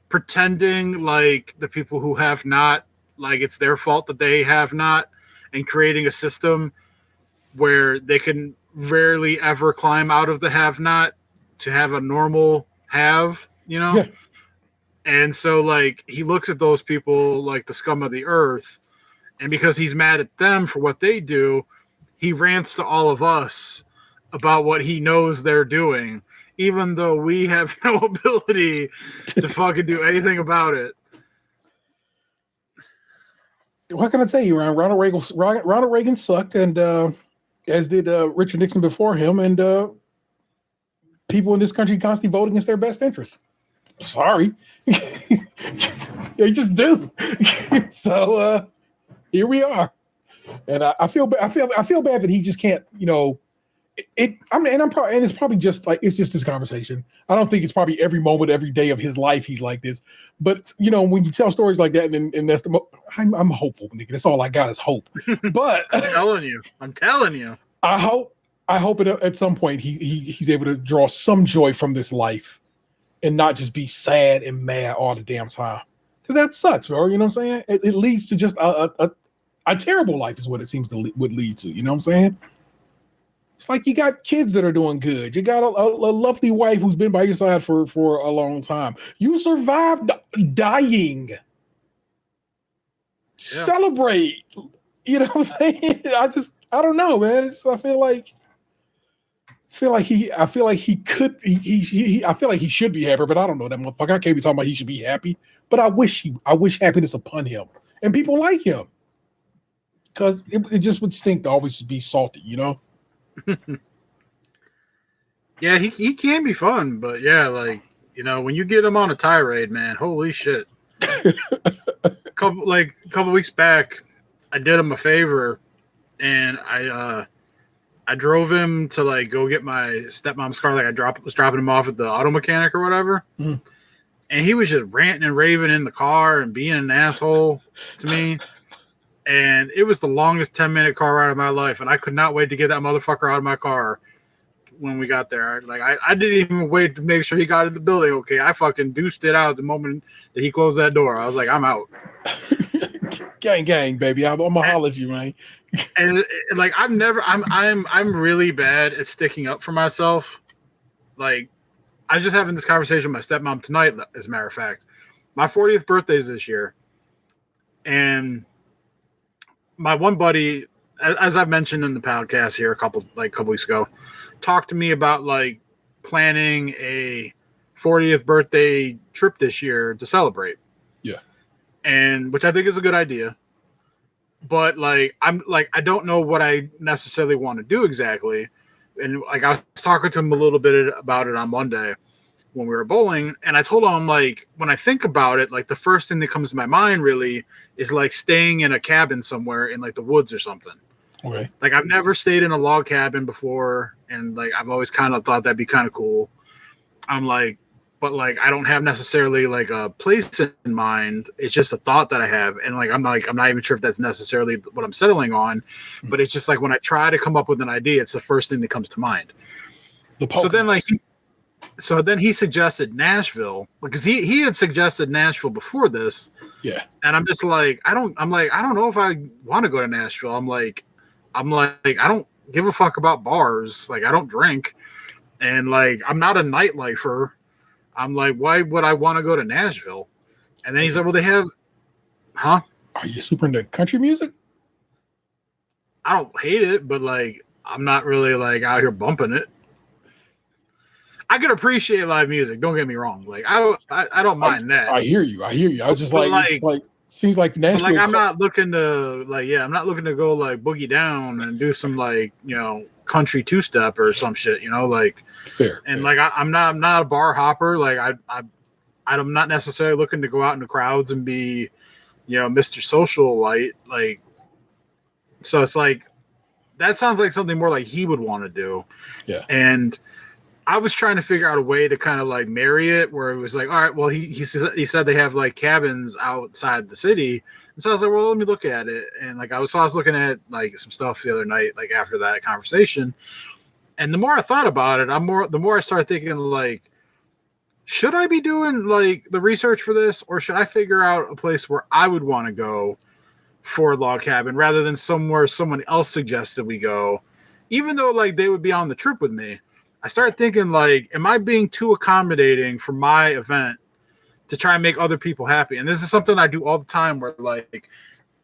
pretending like the people who have not, like it's their fault that they have not, and creating a system where they can rarely ever climb out of the have not to have a normal have, you know? Yeah. And so, like, he looks at those people like the scum of the earth, and because he's mad at them for what they do, he rants to all of us about what he knows they're doing, even though we have no ability to fucking do anything about it. What can I tell you, Ron? Ronald Reagan sucked, and as did Richard Nixon before him, and people in this country constantly vote against their best interests. Sorry. They just do. So here we are. And I feel bad that he just can't, you know, it's probably just like, it's just this conversation. I don't think it's probably every moment, every day of his life he's like this. But, you know, when you tell stories like that, and that's I'm hopeful, nigga. That's all I got is hope. But I'm telling you. I hope at some point he's able to draw some joy from this life and not just be sad and mad all the damn time. Because that sucks, bro. You know what I'm saying? It leads to just a terrible life is what it seems to would lead to. You know what I'm saying? It's like you got kids that are doing good. You got a lovely wife who's been by your side for a long time. You survived dying. Yeah. Celebrate. You know what I'm saying? I don't know, man. I feel like he should be happy, but I don't know that motherfucker. I can't be talking about he should be happy, but I wish happiness upon him and people like him, because it just would stink to always be salty, you know. Yeah, he can be fun, but yeah, like, you know, when you get him on a tirade, man, holy shit. a couple weeks back, I did him a favor, and I drove him to like go get my stepmom's car. Like was dropping him off at the auto mechanic or whatever. Mm. And he was just ranting and raving in the car and being an asshole to me. And it was the longest 10-minute car ride of my life. And I could not wait to get that motherfucker out of my car when we got there. I didn't even wait to make sure he got in the building. Okay. I fucking deuced it out the moment that he closed that door. I was like, I'm out. Gang, baby. I'm gonna holler at you, man. And like, I'm really bad at sticking up for myself. Like, I was just having this conversation with my stepmom tonight, as a matter of fact. My 40th birthday is this year. And my one buddy, as I've mentioned in the podcast here a couple weeks ago, talked to me about like planning a 40th birthday trip this year to celebrate. Yeah. And which I think is a good idea. But like, I don't know what I necessarily want to do exactly. And like, I was talking to him a little bit about it on Monday when we were bowling. And I told him, like, when I think about it, like the first thing that comes to my mind really is like staying in a cabin somewhere in like the woods or something. Okay. Like, I've never stayed in a log cabin before. And like, I've always kind of thought that'd be kind of cool. I'm like, but like, I don't have necessarily like a place in mind. It's just a thought that I have. And like, I'm not even sure if that's necessarily what I'm settling on, but it's just like, when I try to come up with an idea, it's the first thing that comes to mind. So then he suggested Nashville, because he had suggested Nashville before this. Yeah. And I'm just like, I don't know if I want to go to Nashville. I'm like, I don't give a fuck about bars. Like, I don't drink. And like, I'm not a nightlifer. I'm like, why would I want to go to Nashville? And then he said, well, they have, huh? Are you super into country music? I don't hate it, but like, I'm not really like out here bumping it. I can appreciate live music. Don't get me wrong. Like, I don't mind that. I hear you. I was just like, it's like, seems like Nashville. Like, I'm not looking to go like boogie down and do some like, you know, country two-step or some shit, you know, like. Fair. And like, I'm not a bar hopper. Like, I'm not necessarily looking to go out into crowds and be, you know, Mr. Socialite. Like, so it's like, that sounds like something more like he would want to do. Yeah. And I was trying to figure out a way to kind of like marry it, where it was like, all right, well, he said they have like cabins outside the city. And so I was like, well, let me look at it. And like, I was looking at like some stuff the other night, like after that conversation. And the more I thought about it, the more I started thinking, like, should I be doing like the research for this, or should I figure out a place where I would want to go for a log cabin rather than somewhere someone else suggested we go, even though like they would be on the trip with me? I started thinking, like, am I being too accommodating for my event to try and make other people happy? And this is something I do all the time, where like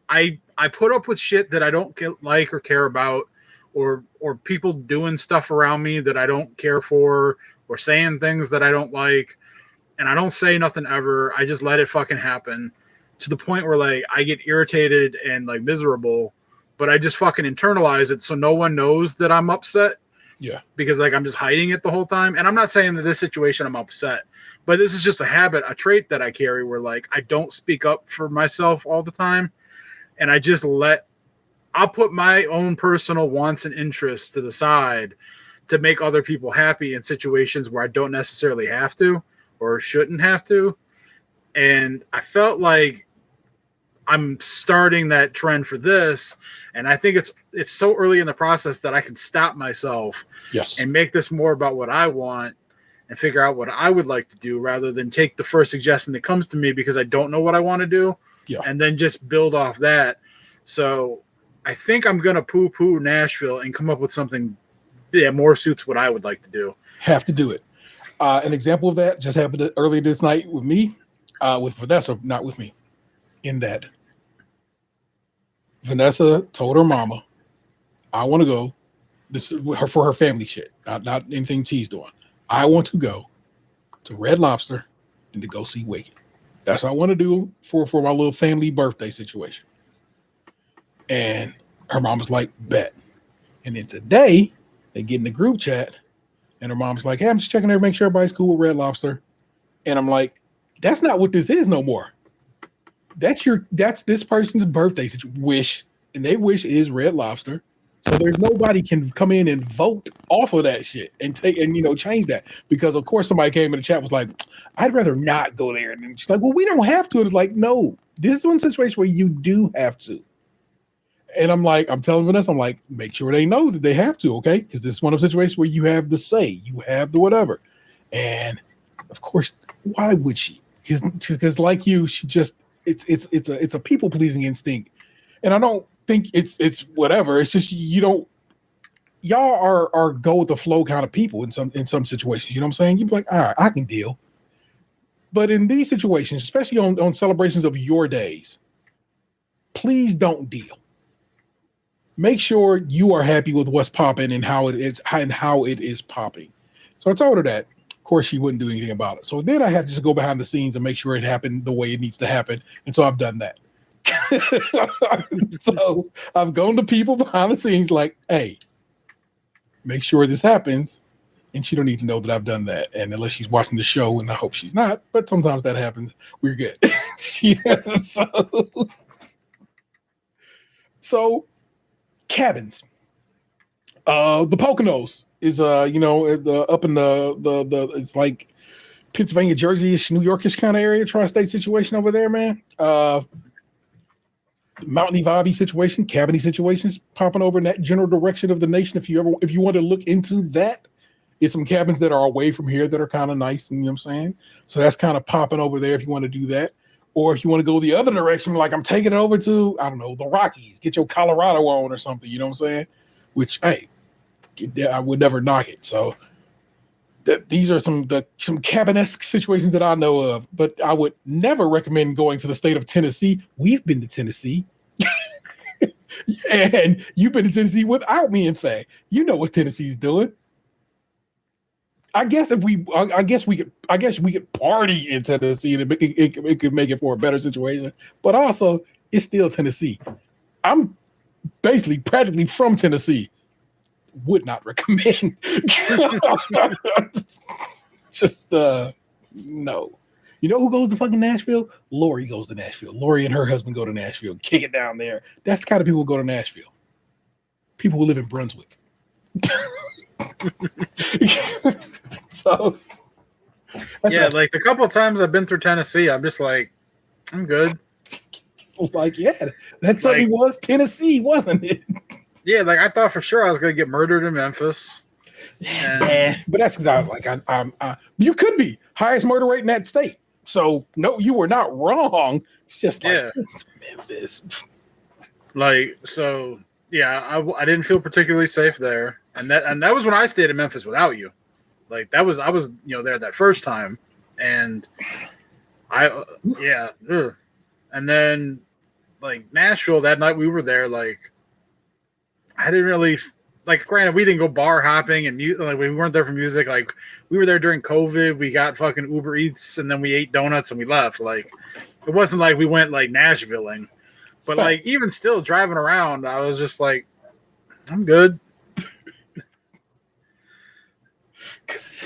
I put up with shit that I don't like or care about, or people doing stuff around me that I don't care for, or saying things that I don't like, and I don't say nothing ever. I just let it fucking happen to the point where like I get irritated and like miserable, but I just fucking internalize it so no one knows that I'm upset. Yeah. Because like I'm just hiding it the whole time. And I'm not saying that this situation I'm upset, but this is just a habit, a trait that I carry, where like I don't speak up for myself all the time. And I just I'll put my own personal wants and interests to the side to make other people happy in situations where I don't necessarily have to or shouldn't have to. And I felt like I'm starting that trend for this. And I think it's so early in the process that I can stop myself and make this more about what I want and figure out what I would like to do, rather than take the first suggestion that comes to me because I don't know what I want to do and then just build off that. So I think I'm going to poo-poo Nashville and come up with something more suits what I would like to do. Have to do it. An example of that just happened earlier this night with me, with Vanessa, not with me, in that Vanessa told her mama, I want to go. This is for her family shit, not anything T's doing. I want to go to Red Lobster and to go see Wicked. That's what I want to do for my little family birthday situation. And her mom was like, bet. And then today, they get in the group chat, and her mom's like, hey, I'm just checking there to make sure everybody's cool with Red Lobster. And I'm like, that's not what this is no more. That's this person's birthday wish, and their wish is Red Lobster. So there's nobody can come in and vote off of that shit and change that, because of course somebody came in the chat was like, I'd rather not go there. And she's like, well, we don't have to. And it's like, no, this is one situation where you do have to. And I'm telling Vanessa, I'm like, make sure they know that they have to, okay? Because this is one of the situations where you have the say, you have the whatever. And of course, why would she? Because like you, she just it's a people pleasing instinct, and I don't think it's whatever. It's just y'all are go with the flow kind of people in some situations. You know what I'm saying? You'd be like, all right, I can deal. But in these situations, especially on celebrations of your days, please don't deal. Make sure you are happy with what's popping and how it is popping. So I told her that. Of course, she wouldn't do anything about it. So then I had to just go behind the scenes and make sure it happened the way it needs to happen. And so I've done that. So I've gone to people behind the scenes like, hey, make sure this happens. And she don't need to know that I've done that. And unless she's watching the show, and I hope she's not, but sometimes that happens, we're good. So cabins. The Poconos is up in the it's like Pennsylvania, Jersey-ish, New Yorkish kind of area, tri-state situation over there, man. Mountainy vibey situation, cabiny situations popping over in that general direction of the nation. If you want to look into that, it's some cabins that are away from here that are kind of nice, and you know what I'm saying? So that's kind of popping over there if you want to do that. Or if you want to go the other direction, like I'm taking it over to, I don't know, the Rockies, get your Colorado on or something, you know what I'm saying? Which, hey, I would never knock it. So these are some cabin-esque situations that I know of, but I would never recommend going to the state of Tennessee. We've been to Tennessee. And you've been to Tennessee without me, in fact. You know what Tennessee's doing. I guess we could party in Tennessee, and it could make it for a better situation. But also, it's still Tennessee. I'm basically practically from Tennessee. Would not recommend. Just no. You know who goes to fucking Nashville? Lori goes to Nashville. Lori and her husband go to Nashville. Kick it down there. That's the kind of people who go to Nashville. People who live in Brunswick. So yeah, like the couple of times I've been through Tennessee, I'm just like, I'm good. Like, yeah, that certainly was Tennessee, wasn't it? Yeah, like I thought for sure I was gonna get murdered in Memphis. Yeah, but that's because you could be highest murder rate in that state. So no, you were not wrong. It's just like it's Memphis. Like so, yeah. I didn't feel particularly safe there, and that was when I stayed in Memphis without you. Like I was there that first time, and and then like Nashville that night we were there. Like I didn't really. Like, granted, we didn't go bar hopping and like we weren't there for music. Like, we were there during COVID. We got fucking Uber Eats and then we ate donuts and we left. Like, it wasn't like we went like Nashvilling, but like even still driving around, I was just like, I'm good. That's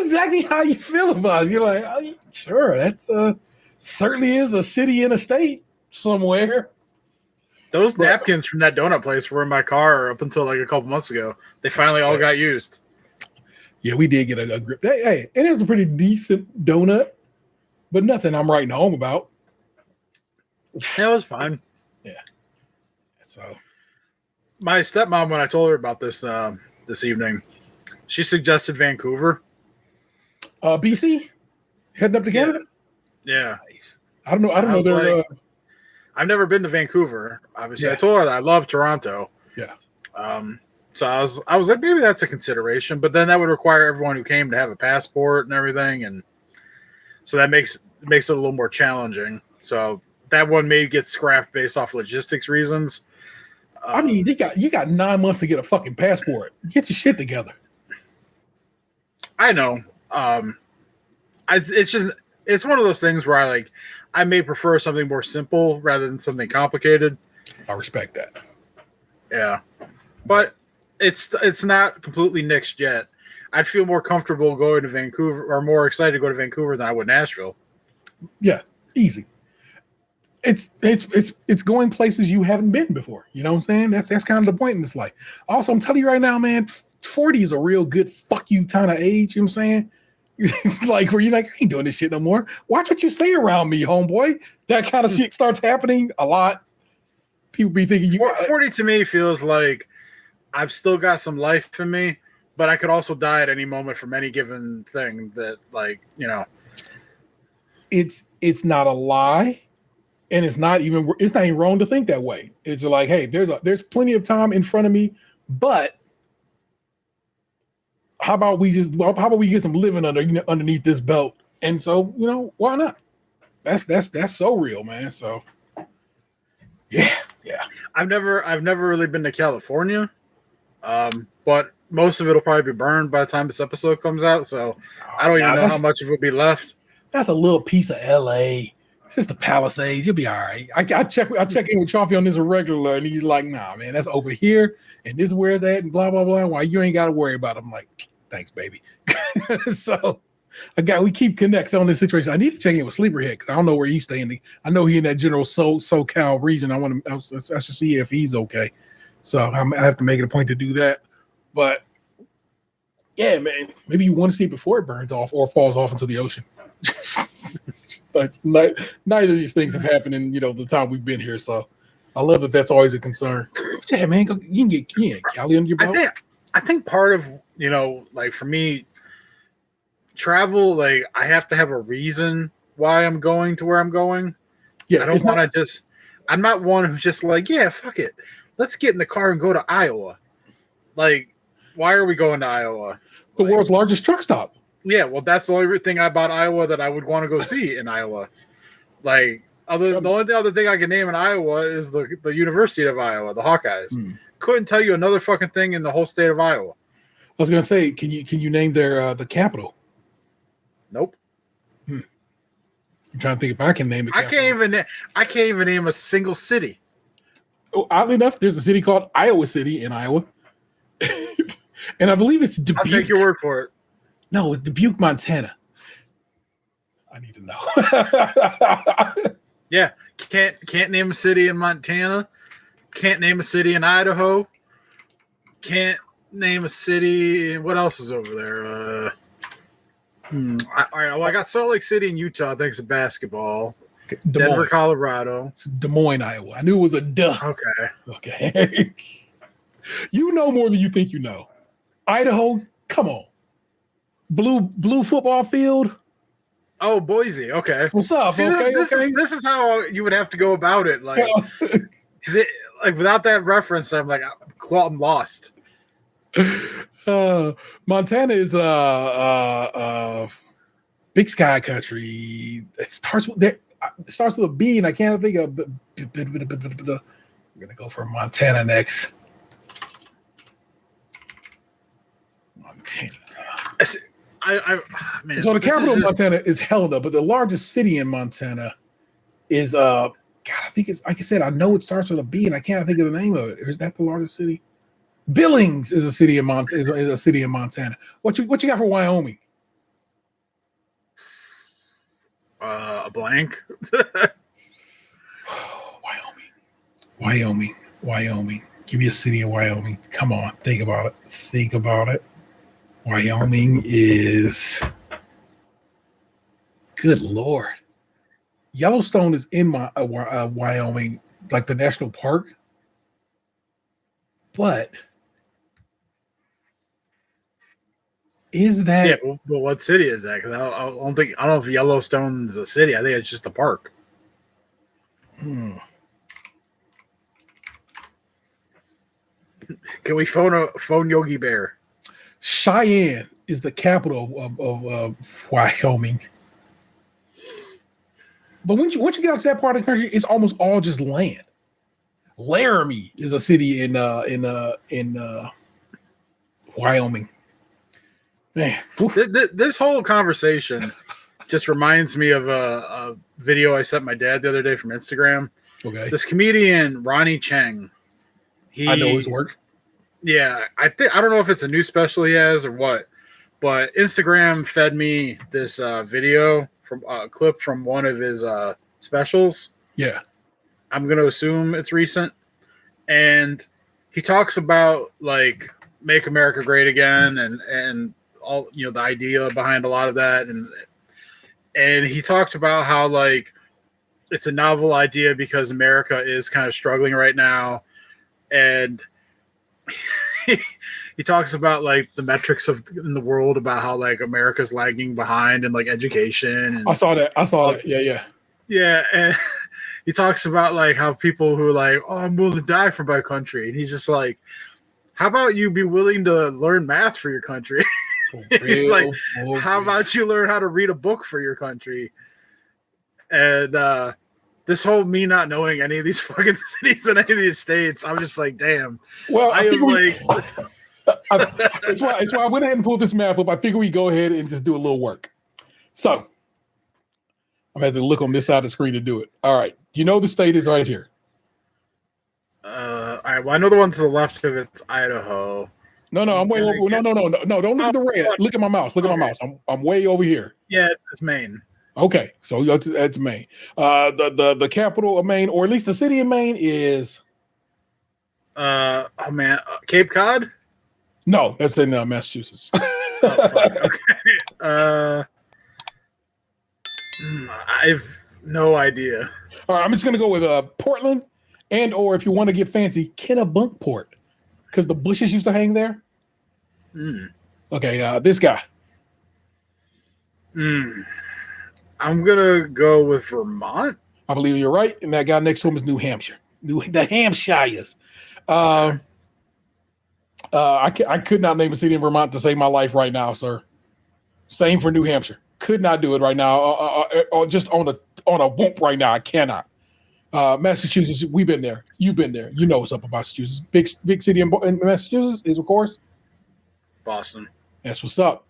exactly how you feel about it. You're like, oh, sure, that's certainly is a city in a state somewhere. Those napkins from that donut place were in my car up until like a couple months ago. They finally all got used. Yeah, we did get a grip. Hey, and it was a pretty decent donut, but nothing I'm writing home about. Yeah, it was fine. Yeah. So, my stepmom, when I told her about this this evening, she suggested Vancouver. BC, heading up to Canada. Yeah. I don't know. They're. I've never been to Vancouver. Obviously, I told her that I love Toronto. Yeah. So I was like, maybe that's a consideration, but then that would require everyone who came to have a passport and everything, and so that makes it a little more challenging. So that one may get scrapped based off logistics reasons. I mean, you got 9 months to get a fucking passport. Get your shit together. I know. It's one of those things where I may prefer something more simple rather than something complicated. I respect that. Yeah. But it's not completely nixed yet. I'd feel more comfortable going to Vancouver or more excited to go to Vancouver than I would Nashville. Yeah, easy. It's going places you haven't been before. You know what I'm saying? That's kind of the point in this life. Also, I'm telling you right now, man, 40 is a real good fuck you kind of age. You know what I'm saying? Like where you're like, I ain't doing this shit no more. Watch what you say around me, homeboy. That kind of shit starts happening a lot. People be thinking 40 to me feels like I've still got some life in me, but I could also die at any moment from any given thing that, like, you know. It's not a lie, and it's not even wrong to think that way. It's like, hey, there's plenty of time in front of me, but how about we get some living underneath this belt? And so, why not? That's so real, man. So yeah. I've never really been to California. But most of it'll probably be burned by the time this episode comes out, so I don't even know how much of it will be left. That's a little piece of LA. It's just the Palisades. You'll be all right. I check in with Chaffee on this regular, and he's like, nah, man, that's over here, and this is where it's at, and blah, blah, blah. Why you ain't got to worry about it. I'm like, thanks, baby. So we keep connects on this situation. I need to check in with Sleeperhead because I don't know where he's staying. I know he in that general SoCal region. I should see if he's okay. So I have to make it a point to do that. But yeah, man, maybe you want to see it before it burns off or falls off into the ocean. But neither of these things have happened in the time we've been here. So I love that that's always a concern. Yeah, man, you can get Cali under your belt. I think part of like for me, travel, like I have to have a reason why I'm going to where I'm going. Yeah, I don't want to just. I'm not one who's just like, yeah, fuck it. Let's get in the car and go to Iowa. Like, why are we going to Iowa? The world's largest truck stop. Yeah, well, that's the only thing about Iowa that I would want to go see in Iowa. Like, the only other thing I can name in Iowa is the University of Iowa, the Hawkeyes. Couldn't tell you another fucking thing in the whole state of Iowa. I was gonna say, can you name their the capital? Nope. I'm trying to think if I can name it. I can't even name a single city. Oh, oddly enough, there's a city called Iowa City in Iowa. And I believe it's Dubuque. I'll take your word for it. No, it's Dubuque, Montana. I need to know. Yeah. Can't name a city in Montana. Can't name a city in Idaho. Can't name a city. What else is over there? All right. Well, I got Salt Lake City in Utah. I think it's a basketball. Denver, Colorado. It's Des Moines, Iowa. I knew it was a duh. Okay. You know more than you think you know. Idaho, come on. Blue football field. Oh, Boise. Okay. What's up? See, this is how you would have to go about it. Like, is it like without that reference? I'm like, I'm lost. Montana is big sky country. It starts with a B, and I can't think of. We're gonna go for Montana next. Montana. Man, so the capital of Montana is Helena, but the largest city in Montana is God. I think it's like I said. I know it starts with a B, and I can't think of the name of it. Or is that the largest city? Billings is a city in Montana. What you got for Wyoming? A blank. Wyoming. Give me a city in Wyoming. Come on, think about it. Wyoming is. Good Lord. Yellowstone is in my Wyoming, like the national park. But is that? Yeah, but what city is that? Because I don't know if Yellowstone is a city. I think it's just a park. Can we phone Yogi Bear? Cheyenne is the capital of Wyoming. But once you get out to that part of the country, it's almost all just land. Laramie is a city in Wyoming. Man, this whole conversation just reminds me of a video I sent my dad the other day from Instagram. Okay, this comedian Ronnie Cheng. I know his work. Yeah, I don't know if it's a new special he has or what, but Instagram fed me this video from a clip from one of his specials. Yeah. I'm going to assume it's recent. And he talks about like make America great again and all, you know, the idea behind a lot of that. And he talked about how like it's a novel idea because America is kind of struggling right now. And he talks about like the metrics in the world about how like America's lagging behind in like education. And I saw that. Yeah. Yeah. And he talks about like how people who are like, oh, I'm willing to die for my country. And he's just like, how about you be willing to learn math for your country? He's like, how about you learn how to read a book for your country? And this whole me not knowing any of these fucking cities in any of these states, I'm just like, damn. Well, I am like... it's why I went ahead and pulled this map up. I figure we go ahead and just do a little work. So I'm going to have to look on this side of the screen to do it. All right. You know the state is right here. All right. Well, I know the one to the left of it's Idaho. No, I'm way over. No. Don't look at the red. Look at my mouse. Look at my mouse. I'm way over here. Yeah, it's Maine. Okay, so that's Maine. The capital of Maine, or at least the city of Maine, is. Cape Cod. No, that's in Massachusetts. Okay. I've no idea. All right, I'm just gonna go with Portland, and or if you want to get fancy, Kennebunkport, because the bushes used to hang there. Okay, this guy. I'm gonna go with Vermont. I believe you're right, and that guy next to him is New Hampshire. The Hampshires. I could not name a city in Vermont to save my life right now, sir. Same for New Hampshire. Could not do it right now. Just on a whoop right now. I cannot. Massachusetts, we've been there. You've been there. You know what's up about Massachusetts. Big city in Massachusetts is, of course, Boston. That's what's up.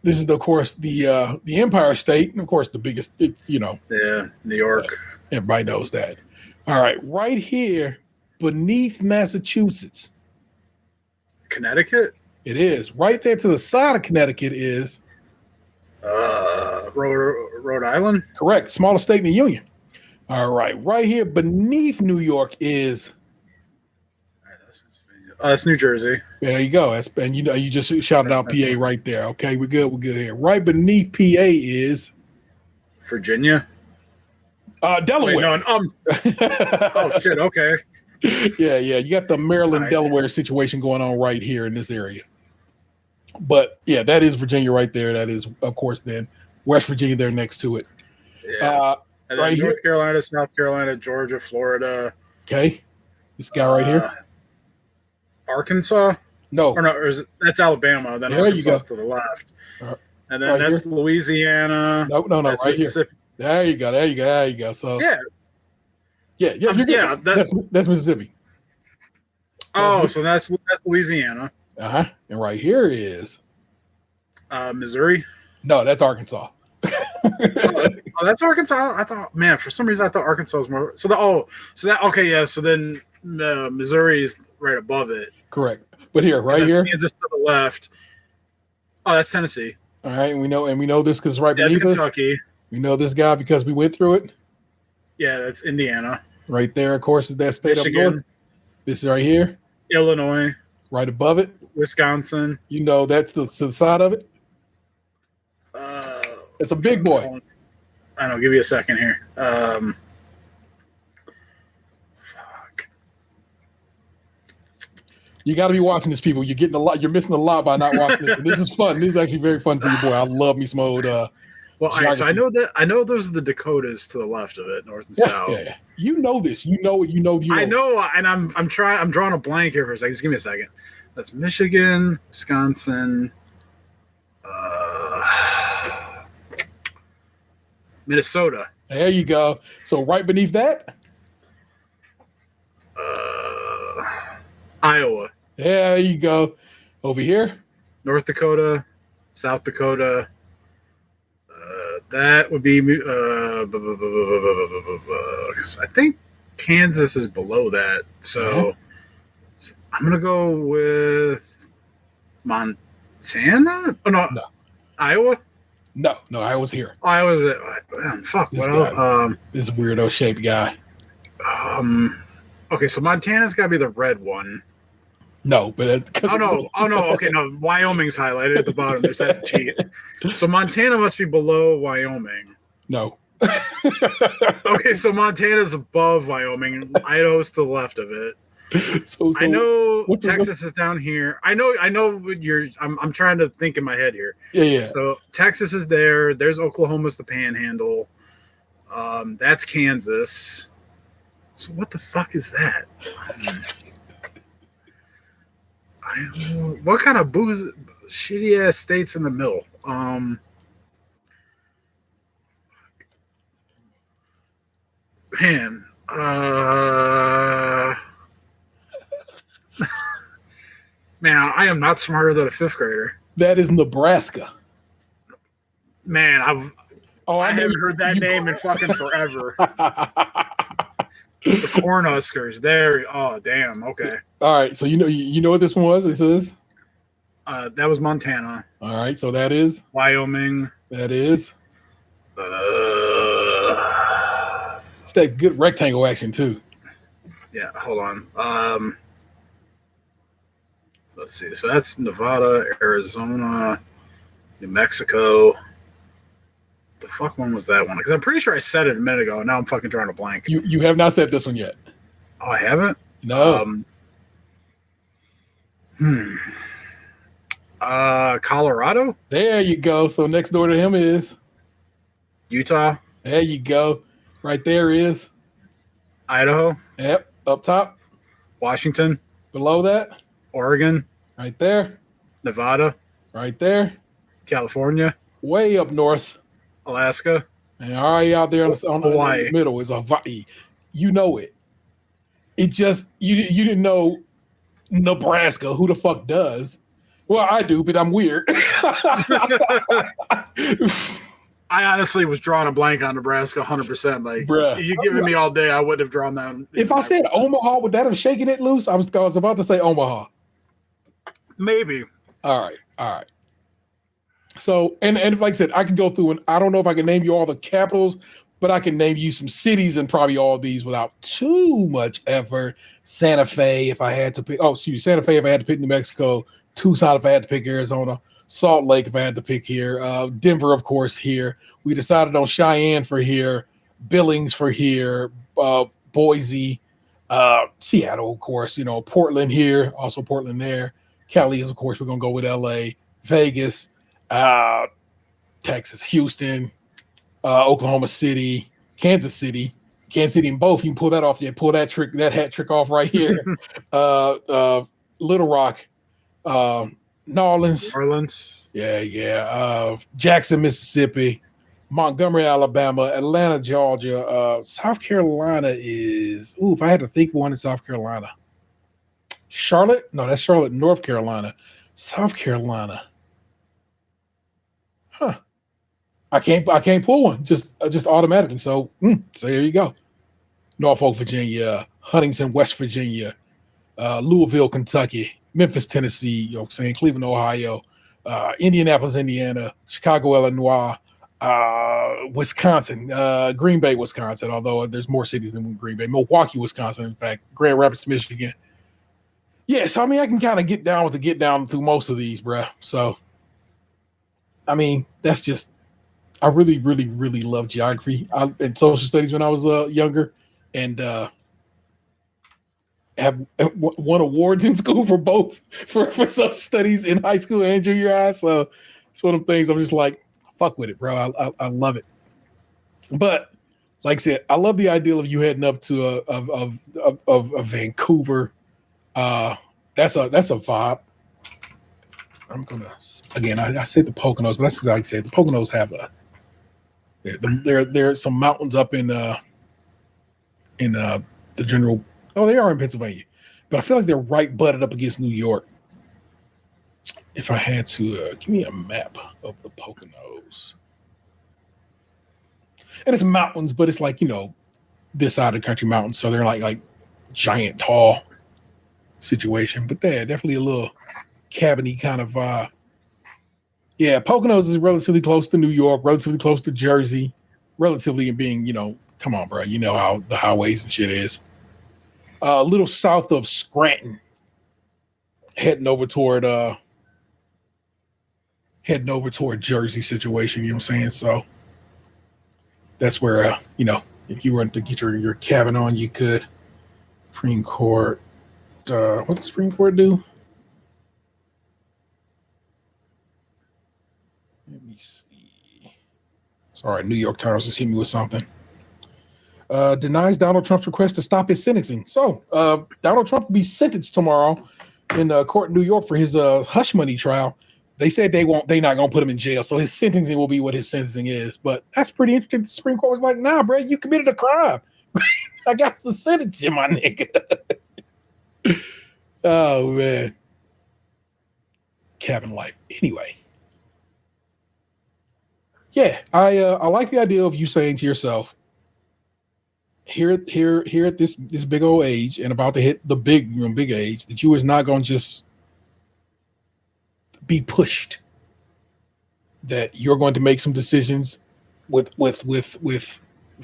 This is, of course, the Empire State, and of course, the biggest. Yeah, New York. Everybody knows that. All right, right here beneath Massachusetts, Connecticut. It is right there to the side of Connecticut is Rhode Island. Correct, smallest state in the union. All right, right here beneath New York is. That's New Jersey. There you go. And you just shouted out PA right there. Okay, we're good. We're good here. Right beneath PA is Virginia. Delaware. Wait, no, oh shit. Okay. Yeah. You got the Maryland, All right. Delaware situation going on right here in this area. But yeah, that is Virginia right there. That is, of course, then West Virginia there next to it. Yeah. And then Right here. North Carolina, South Carolina, Georgia, Florida. Okay. This guy right here. Arkansas? No. Or no, that's Alabama. Then There you go. Arkansas to the left. And then Right that's here. Louisiana. No, That's right here. Mississippi. There you go. So Yeah. yeah, you're good. That's Mississippi. So that's Louisiana. And right here is Missouri. no, that's Arkansas. That's Arkansas. I thought, man, for some reason I thought Arkansas was more. So then Missouri is right above it. Correct. But here, right here, Kansas to the left. Oh, that's Tennessee. All right, and we know this because right That's beneath us. Kentucky. We know this guy because we went through it. Yeah, that's Indiana. Right there, of course, is that state Michigan. up north. This is right here, Illinois. right above it. Wisconsin. You know that's to the side of it. It's a big boy. I don't know. Give you a second here. Fuck. You got to be watching this, people. You're getting a lot. You're missing a lot by not watching this. And this is fun. This is actually very fun for you, boy. I love me some old. Well, all right, so I know those are the Dakotas to the left of it, north and south. Yeah. You know this. You know. I know, and I'm drawing a blank here for a second. Just give me a second. That's Michigan, Wisconsin, Minnesota. There you go. So right beneath that, Iowa. there you go. Over here, North Dakota, South Dakota. That would be. I think Kansas is below that, so I'm gonna go with Montana. Oh no. Iowa. No, Iowa's here. Iowa's. Fuck. This What else? This weirdo shaped guy. Okay, so Montana's got to be the red one. No, but Oh no! Okay, no. Wyoming's highlighted at the bottom. There's that cheat. So Montana must be below Wyoming. no. Okay, so Montana's above Wyoming. Idaho's to the left of it. So I know Texas is down here. I know. I'm trying to think in my head here. Yeah. So Texas is there. There's Oklahoma's the Panhandle. That's Kansas. So what the fuck is that? What kind of shitty ass states in the middle? Man, man, I am not smarter than a fifth grader. That is Nebraska. Man, I haven't heard that name in fucking forever. The Cornhuskers. There. Oh, damn. Okay. All right. So you know what this one was? This is. That was Montana. All right. So that is Wyoming. That is. It's that good rectangle action too. Yeah. Hold on. Let's see. So that's Nevada, Arizona, New Mexico. The fuck one was that one? Because I'm pretty sure I said it a minute ago. And now I'm fucking drawing a blank. You have not said this one yet. Oh, I haven't? No. Colorado? There you go. So next door to him is Utah? There you go. Right there is Idaho? Yep. Up top. Washington? Below that. Oregon? Right there. Nevada? Right there. California? Way up north. Alaska? And all right, out there on Hawaii. the middle is Hawaii. You know it. It just you didn't know Nebraska. Who the fuck does? Well, I do, but I'm weird. I honestly was drawing a blank on Nebraska 100%. Like, bruh, if you given me all day, I would have drawn that. If I said Omaha, would that have shaken it loose? I was about to say Omaha. Maybe. All right. So, and like I said, I can go through and I don't know if I can name you all the capitals, but I can name you some cities and probably all these without too much effort. Santa Fe, if I had to pick. Oh, excuse me, Santa Fe, if I had to pick New Mexico. Tucson, if I had to pick Arizona. Salt Lake, if I had to pick here. Denver, of course, here. We decided on Cheyenne for here. Billings for here. Boise. Seattle, of course, Portland here, also Portland there. Cali is, of course, we're going to go with LA, Vegas, Texas, Houston, Oklahoma City, Kansas City, and both. You can pull that off. Yeah, pull that hat trick off right here. Little Rock, New Orleans. Yeah. Jackson, Mississippi, Montgomery, Alabama, Atlanta, Georgia. South Carolina is. Ooh, if I had to think one in South Carolina. Charlotte? No, that's Charlotte, North Carolina. South Carolina. Huh. I can't pull one just automatically. So there you go. Norfolk, Virginia, Huntington, West Virginia, Louisville, Kentucky, Memphis, Tennessee, Cleveland, Ohio, Indianapolis, Indiana, Chicago, Illinois, Wisconsin, Green Bay, Wisconsin, although there's more cities than Green Bay, Milwaukee, Wisconsin, in fact, Grand Rapids, Michigan. Yeah, so I can kind of get down through most of these, bruh. So, that's just, I really, really, really love geography and social studies when I was younger, and have won awards in school for both for social studies in high school and junior high. So it's one of the things I'm just like, fuck with it, bro. I love it. But like I said, I love the idea of you heading up to a Vancouver. That's a vibe. I'm gonna again. I said the Poconos, but that's like I said. The Poconos have there are some mountains up in the general. Oh, they are in Pennsylvania, but I feel like they're right butted up against New York. If I had to give me a map of the Poconos, and it's mountains, but it's like this side of the country mountains, so they're like giant, tall situation. But they're definitely a little cabiny kind of vibe. Yeah, Poconos is relatively close to New York, relatively close to Jersey, relatively being, come on, bro. You know how the highways and shit is. A little south of Scranton, heading over toward Jersey situation. You know what I'm saying? So that's where, if you wanted to get your cabin on, you could. Supreme Court. What does Supreme Court do? Let me see. Sorry, New York Times just hit me with something. Denies Donald Trump's request to stop his sentencing. So Donald Trump will be sentenced tomorrow in court in New York for his hush money trial. They said they're not going to put him in jail, so his sentencing will be what his sentencing is. But that's pretty interesting. The Supreme Court was like, nah, bro, you committed a crime. I got the sentence you, my nigga. Oh, man. Cabin life. Anyway. Yeah, I like the idea of you saying to yourself, here at this big old age and about to hit the big age, that you is not going to just be pushed. That you're going to make some decisions with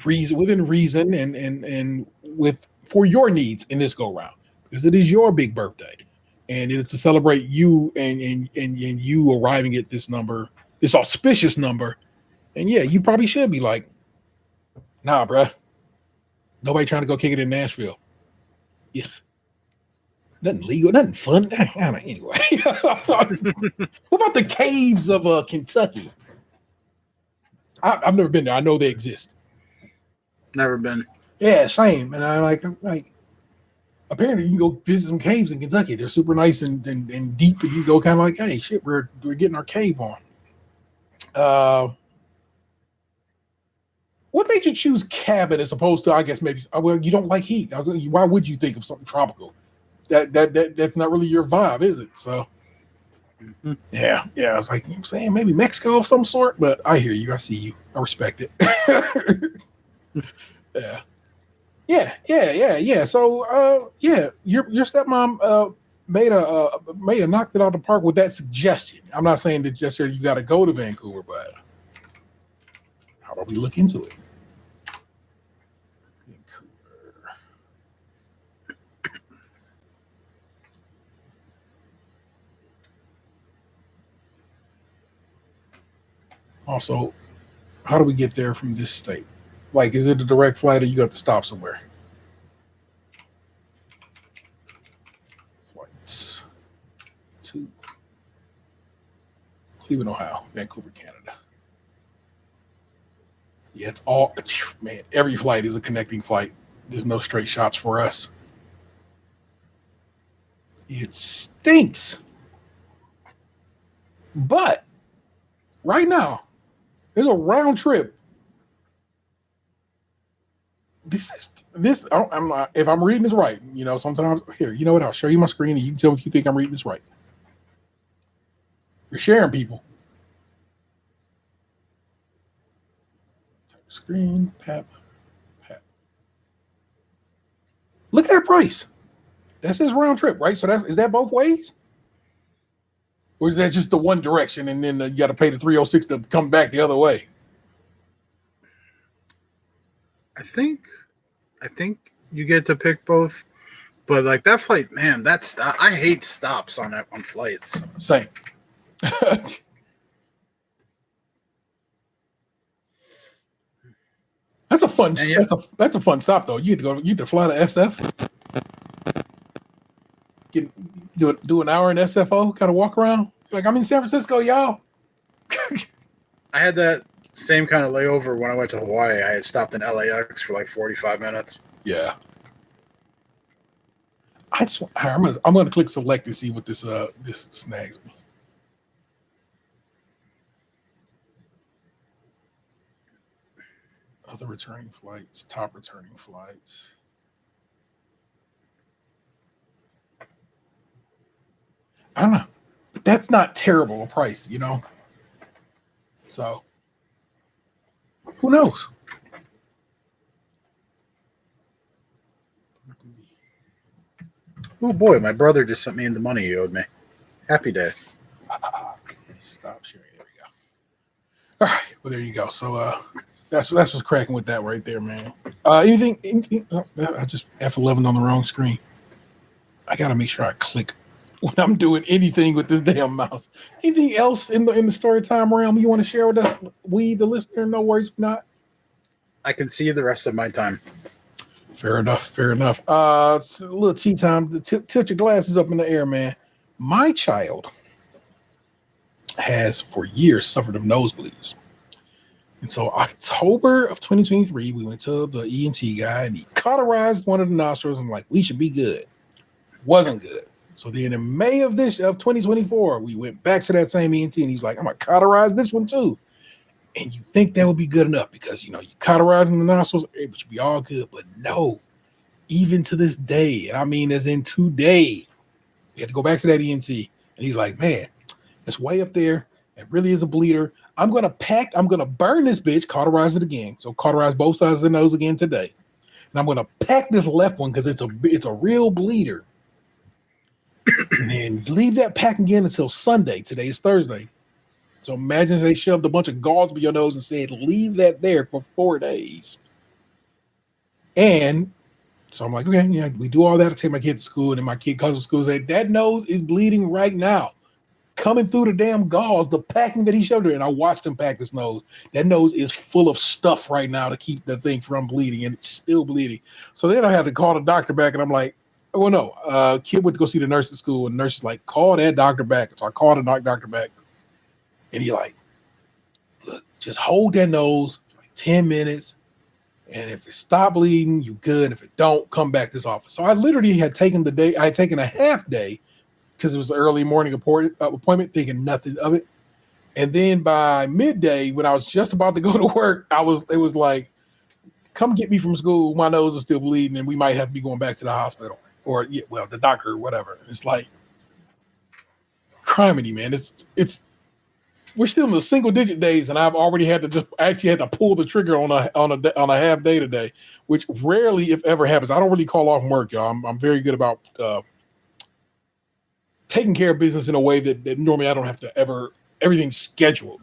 reason, within reason, and with for your needs in this go round, because it is your big birthday, and it's to celebrate you and you arriving at this number, this auspicious number. And yeah, you probably should be like, nah, bruh. Nobody trying to go kick it in Nashville. Yeah. Nothing legal, nothing fun. Anyway. What about the caves of Kentucky? I've never been there. I know they exist. Never been. Yeah, same. And I'm like, apparently you can go visit some caves in Kentucky. They're super nice and deep, and you go kind of like, hey, shit, we're getting our cave on. What made you choose cabin as opposed to, I guess, maybe, well, you don't like heat. Why would you think of something tropical? That's not really your vibe, is it? So, yeah. I was like, I'm saying maybe Mexico of some sort, but I hear you. I see you. I respect it. Yeah. So, your stepmom made a knocked it out of the park with that suggestion. I'm not saying that just you got to go to Vancouver, but how about we look into it? Vancouver. Also, how do we get there from this state? Like, is it a direct flight or you got to stop somewhere? Cleveland, Ohio, Vancouver, Canada. Yeah, it's all, man, every flight is a connecting flight. There's no straight shots for us. It stinks. But right now, there's a round trip. I'm not, if I'm reading this right, sometimes here, you know what? I'll show you my screen and you can tell me if you think I'm reading this right. You're sharing, people. Screen, pap. Look at that price. That's his round trip, right? So is that both ways? Or is that just the one direction and then you got to pay the 306 to come back the other way? I think you get to pick both. But like that flight, man, I hate stops on flights. Same. That's a fun. That's a fun stop though. You get to fly to SF. Do an hour in SFO, kind of walk around. Like, I'm in San Francisco, y'all. I had that same kind of layover when I went to Hawaii. I had stopped in LAX for like 45 minutes. Yeah. I'm gonna click select to see what this snags me. Other returning flights, top returning flights. I don't know, but that's not terrible a price, So who knows? Oh boy, my brother just sent me in the money he owed me. Happy day. Stop sharing. There we go. All right. Well, there you go. So that's what's cracking with that right there, man. Anything? Oh, I just F11 on the wrong screen. I gotta make sure I click when I'm doing anything with this damn mouse. Anything else in the story time realm you want to share with us? We, the listener, no worries if not. I can see the rest of my time. Fair enough. It's a little tea time. Tilt your glasses up in the air, man. My child has for years suffered of nosebleeds. And so October of 2023, we went to the ENT guy and he cauterized one of the nostrils. I'm like, we should be good. Wasn't good. So then in May of 2024, we went back to that same ENT and he's like, I'm going to cauterize this one too. And you think that would be good enough because, you cauterizing the nostrils, it should be all good. But no, even to this day, and I mean as in today, we had to go back to that ENT. And he's like, man, it's way up there. It really is a bleeder. I'm going to burn this bitch, cauterize it again. So cauterize both sides of the nose again today. And I'm going to pack this left one because it's a real bleeder. And then leave that pack again until Sunday. Today is Thursday. So imagine they shoved a bunch of gauze up your nose and said, leave that there for 4 days. And so I'm like, okay, yeah, we do all that. I take my kid to school, and then my kid comes to school and say, that nose is bleeding right now. Coming through the damn gauze, the packing that he shoved her in. I watched him pack this nose. That nose is full of stuff right now to keep the thing from bleeding, and it's still bleeding. So then I had to call the doctor back, and I'm like, oh, no. Kid went to go see the nurse at school, and the nurse is like, call that doctor back. So I called the doctor back. And he like, look, just hold that nose for like 10 minutes. And if it stop bleeding, you good. If it don't, come back to this office. So I literally had taken I had taken a half day because it was an early morning appointment, thinking nothing of it. And then by midday, when I was just about to go to work, it was like, come get me from school. My nose is still bleeding and we might have to be going back to the hospital or the doctor or whatever. It's like, criminy, man. We're still in the single digit days, and I've already had to pull the trigger on a half day today, which rarely, if ever, happens. I don't really call off work, y'all. I'm very good about taking care of business in a way that normally I don't have to everything's scheduled.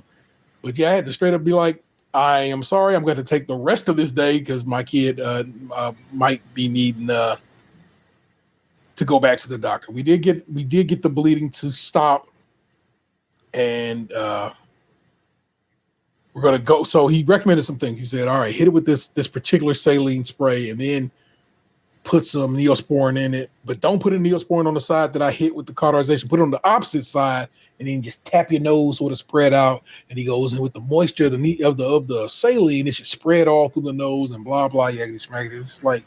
But yeah, I had to straight up be like, I am sorry, I'm going to take the rest of this day because my kid might be needing to go back to the doctor. We did get the bleeding to stop. And we're going to go. So he recommended some things. He said, all right, hit it with this particular saline spray and then put some Neosporin in it, but don't put a Neosporin on the side that I hit with the cauterization. Put it on the opposite side, and then just tap your nose so it'll spread out. And he goes in with the moisture of the saline. It should spread all through the nose and blah blah. It's like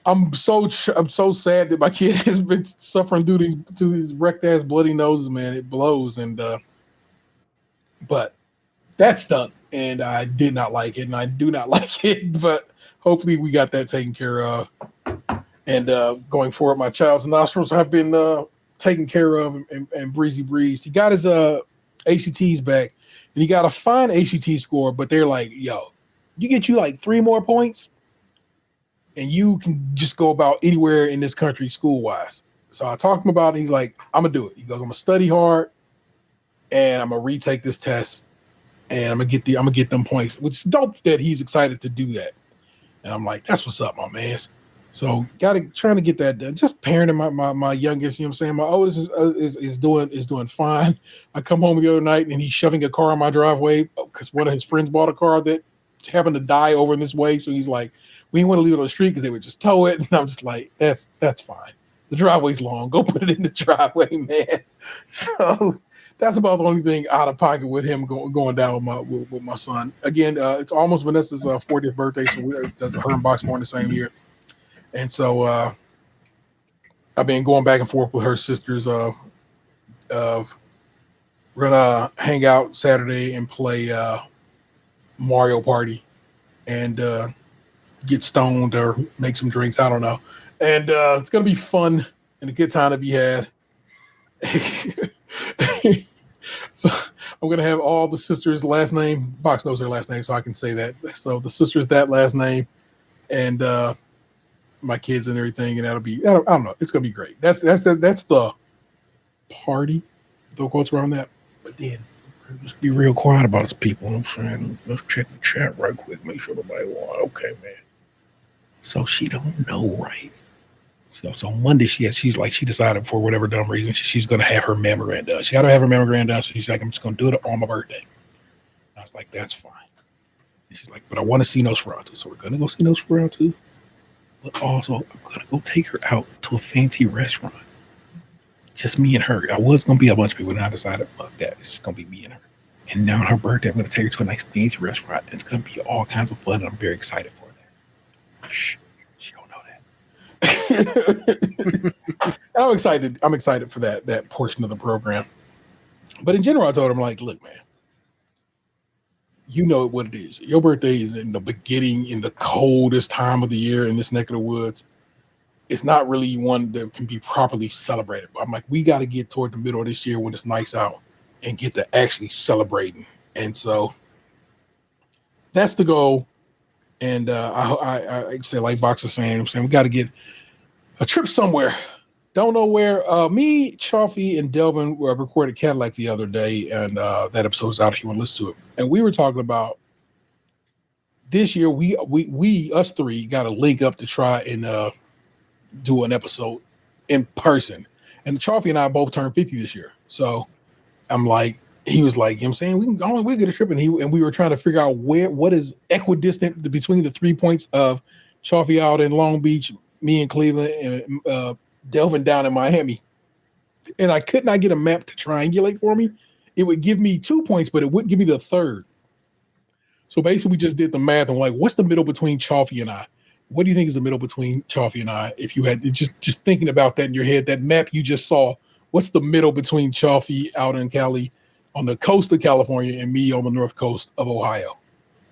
I'm so sad that my kid has been suffering through these wrecked ass bloody noses, man. It blows, and but that stunk, and I did not like it, and I do not like it. But hopefully, we got that taken care of. And going forward, my child's nostrils have been taken care of and breezy breezed. He got his ACTs back, and he got a fine ACT score, but they're like, yo, you get you like 3 more points, and you can just go about anywhere in this country school-wise. So I talked to him about it. He's like, I'm going to do it. He goes, I'm going to study hard, and I'm going to retake this test, and I'm going to get them points, which is dope that he's excited to do that. And I'm like, that's what's up, my man. So trying to get that done. Just parenting my youngest, you know what I'm saying? My oldest is doing fine. I come home the other night and he's shoving a car on my driveway because one of his friends bought a car that happened to die over in this way. So he's like, we didn't want to leave it on the street because they would just tow it. And I'm just like, that's fine. The driveway's long. Go put it in the driveway, man. So that's about the only thing out of pocket with him going down with my son. Again, it's almost Vanessa's 40th birthday, so her and Box born the same year. And so I've been going back and forth with her sisters. We're gonna hang out Saturday and play Mario Party and get stoned or make some drinks. I don't know. And it's gonna be fun and a good time to be had. So I'm gonna have all the sisters' last name. Box knows her last name, so I can say that. So the sisters that last name, and my kids and everything, and I don't know. It's gonna be great. That's the party. Throw quotes around that. But then let's be real quiet about us, people. I'm saying, let's check the chat right quick. Make sure nobody won. Okay, man. So she don't know, right? So Monday she decided for whatever dumb reason she's gonna have her mammogram done. She got to have her mammogram done. So she's like, I'm just gonna do it on my birthday. I was like, that's fine. And she's like, but I want to see Nosferatu, so we're gonna go see Nosferatu. But also, I'm gonna go take her out to a fancy restaurant. Just me and her. I was gonna be a bunch of people, and I decided, fuck that. It's just gonna be me and her. And now on her birthday, I'm gonna take her to a nice fancy restaurant. And it's gonna be all kinds of fun, and I'm very excited for that. Shh, she don't know that. I'm excited. I'm excited for that portion of the program. But in general, I told him, like, look, man. You know what it is. Your birthday is in the beginning, in the coldest time of the year in this neck of the woods. It's not really one that can be properly celebrated. But I'm like, we got to get toward the middle of this year when it's nice out and get to actually celebrating. And so that's the goal. And I say, like Box was saying, we got to get a trip somewhere. Don't know where. Me, Chaffee, and Delvin recorded Cadillac the other day, and that episode's out if you want to listen to it. And we were talking about this year. We us three got to link up to try and do an episode in person. And Chaffee and I both turned 50 this year, so I'm like, he was like, you know what I'm saying, we get a trip, and we were trying to figure out what is equidistant between the 3 points of Chaffee out in Long Beach, me in Cleveland, and Delvin down in Miami. And I could not get a map to triangulate for me. It would give me 2 points, but it wouldn't give me the third. So basically we just did the math and like, what's the middle between Chaffee and I? What do you think is the middle between Chaffee and I? If you had just thinking about that in your head, that map you just saw, what's the middle between Chaffee out in Cali on the coast of California and me on the north coast of Ohio?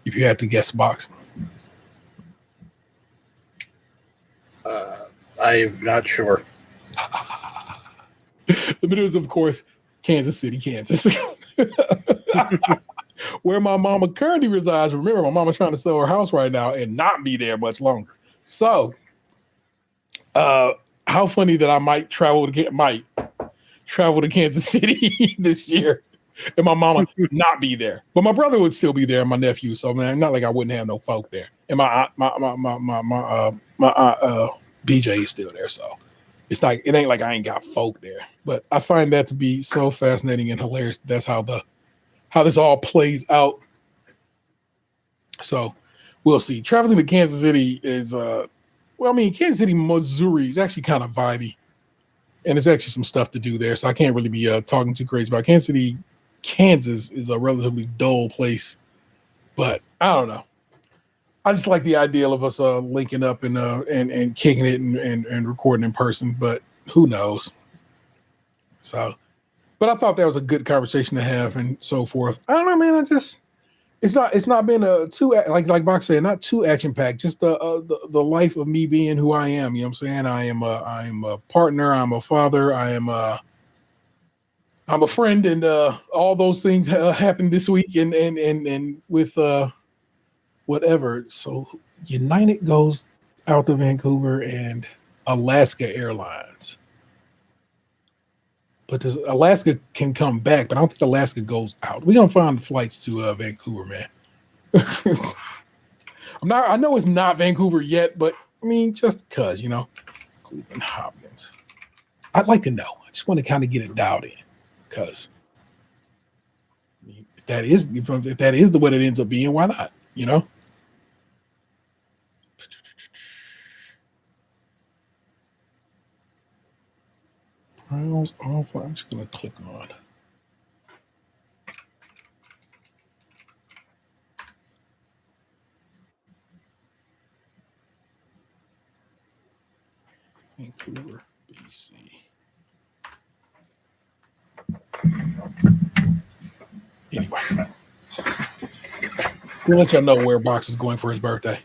If you had to guess, Box. I'm not sure. The middle is, of course, Kansas City, Kansas. Where my mama currently resides. Remember, my mama's trying to sell her house right now and not be there much longer. So, how funny that I might travel to Kansas City this year and my mama not be there. But my brother would still be there and my nephew. So, man, not like I wouldn't have no folk there. And my aunt, BJ is still there, so it ain't like I ain't got folk there. But I find that to be so fascinating and hilarious. That's how this all plays out. So we'll see. Traveling to Kansas City is Well, I mean, Kansas City, Missouri is actually kind of vibey, and there's actually some stuff to do there. So I can't really be talking too crazy about Kansas City. Kansas is a relatively dull place, but I don't know. I just like the idea of us linking up and kicking it and recording in person, but who knows? So, but I thought that was a good conversation to have and so forth. I don't know, man. It's not been a too like Box said, not too action packed. Just the life of me being who I am. You know what I'm saying? I am a partner. I'm a father. I'm a friend, and all those things happened this week, and with whatever. So United goes out to Vancouver and Alaska Airlines. But Alaska can come back, but I don't think Alaska goes out. We're gonna find the flights to Vancouver, man. I know it's not Vancouver yet, but I mean, just because, Cleveland Hopkins. I'd like to know. I just want to kind of get it dialed in, because if that is the way it ends up being, why not? Browns off. I'm just gonna click on. Vancouver, BC. Anyway, we'll let y'all know where Box is going for his birthday,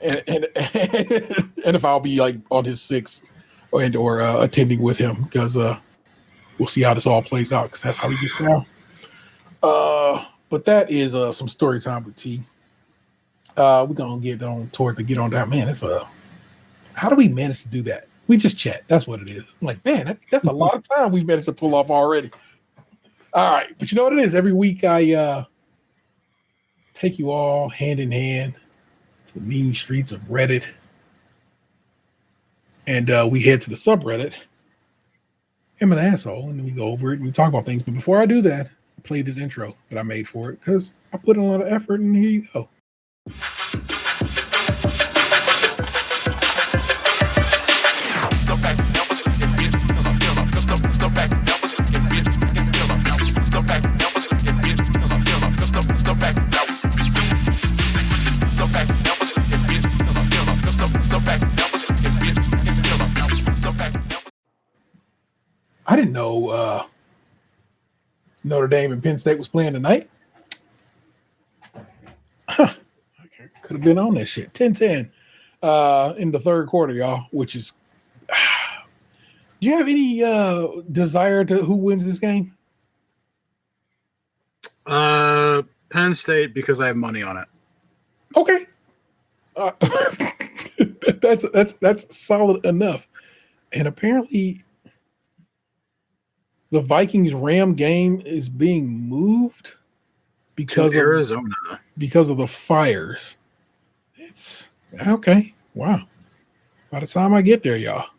and if I'll be like on his 6th or attending with him, because we'll see how this all plays out, because that's how he gets down. But that is some story time with T. We're gonna get on down. Man, it's how do we manage to do that? We just chat. That's what it is. I'm like, man, that's a lot of time we've managed to pull off already. All right, but you know what it is? Every week I take you all hand in hand to the mean streets of Reddit, and we head to the subreddit, Am an Asshole, and then we go over it and we talk about things. But before I do that, I play this intro that I made for it, because I put in a lot of effort, and here you go. I didn't know Notre Dame and Penn State was playing tonight. Could have been on that shit. 10-10 in the third quarter, y'all, which is... Do you have any desire to who wins this game? Penn State, because I have money on it. Okay. That's solid enough. And apparently... the Vikings-Ram game is being moved because of Arizona, because of the fires. It's okay. Wow. By the time I get there, y'all,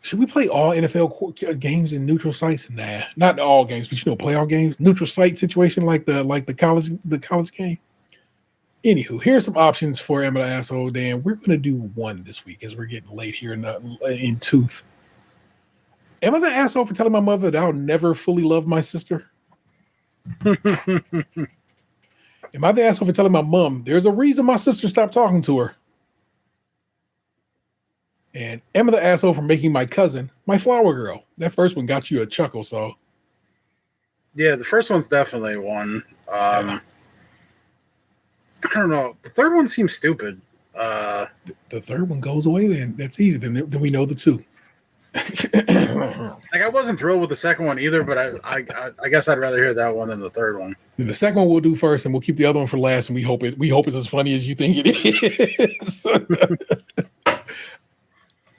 should we play all NFL games in neutral sites? Nah, not all games, but playoff games, neutral site situation like the college game. Anywho, here's some options for Am I the Asshole, Dan. We're going to do one this week as we're getting late here in tooth. Am I the asshole for telling my mother that I'll never fully love my sister? Am I the asshole for telling my mom there's a reason my sister stopped talking to her? And am I the asshole for making my cousin my flower girl? That first one got you a chuckle, so. Yeah, the first one's definitely one. I don't know. The third one seems stupid. The third one goes away then. That's easy. Then we know the two. Like, I wasn't thrilled with the second one either, but I guess I'd rather hear that one than the third one. And the second one we'll do first, and we'll keep the other one for last. And we hope it's as funny as you think it is.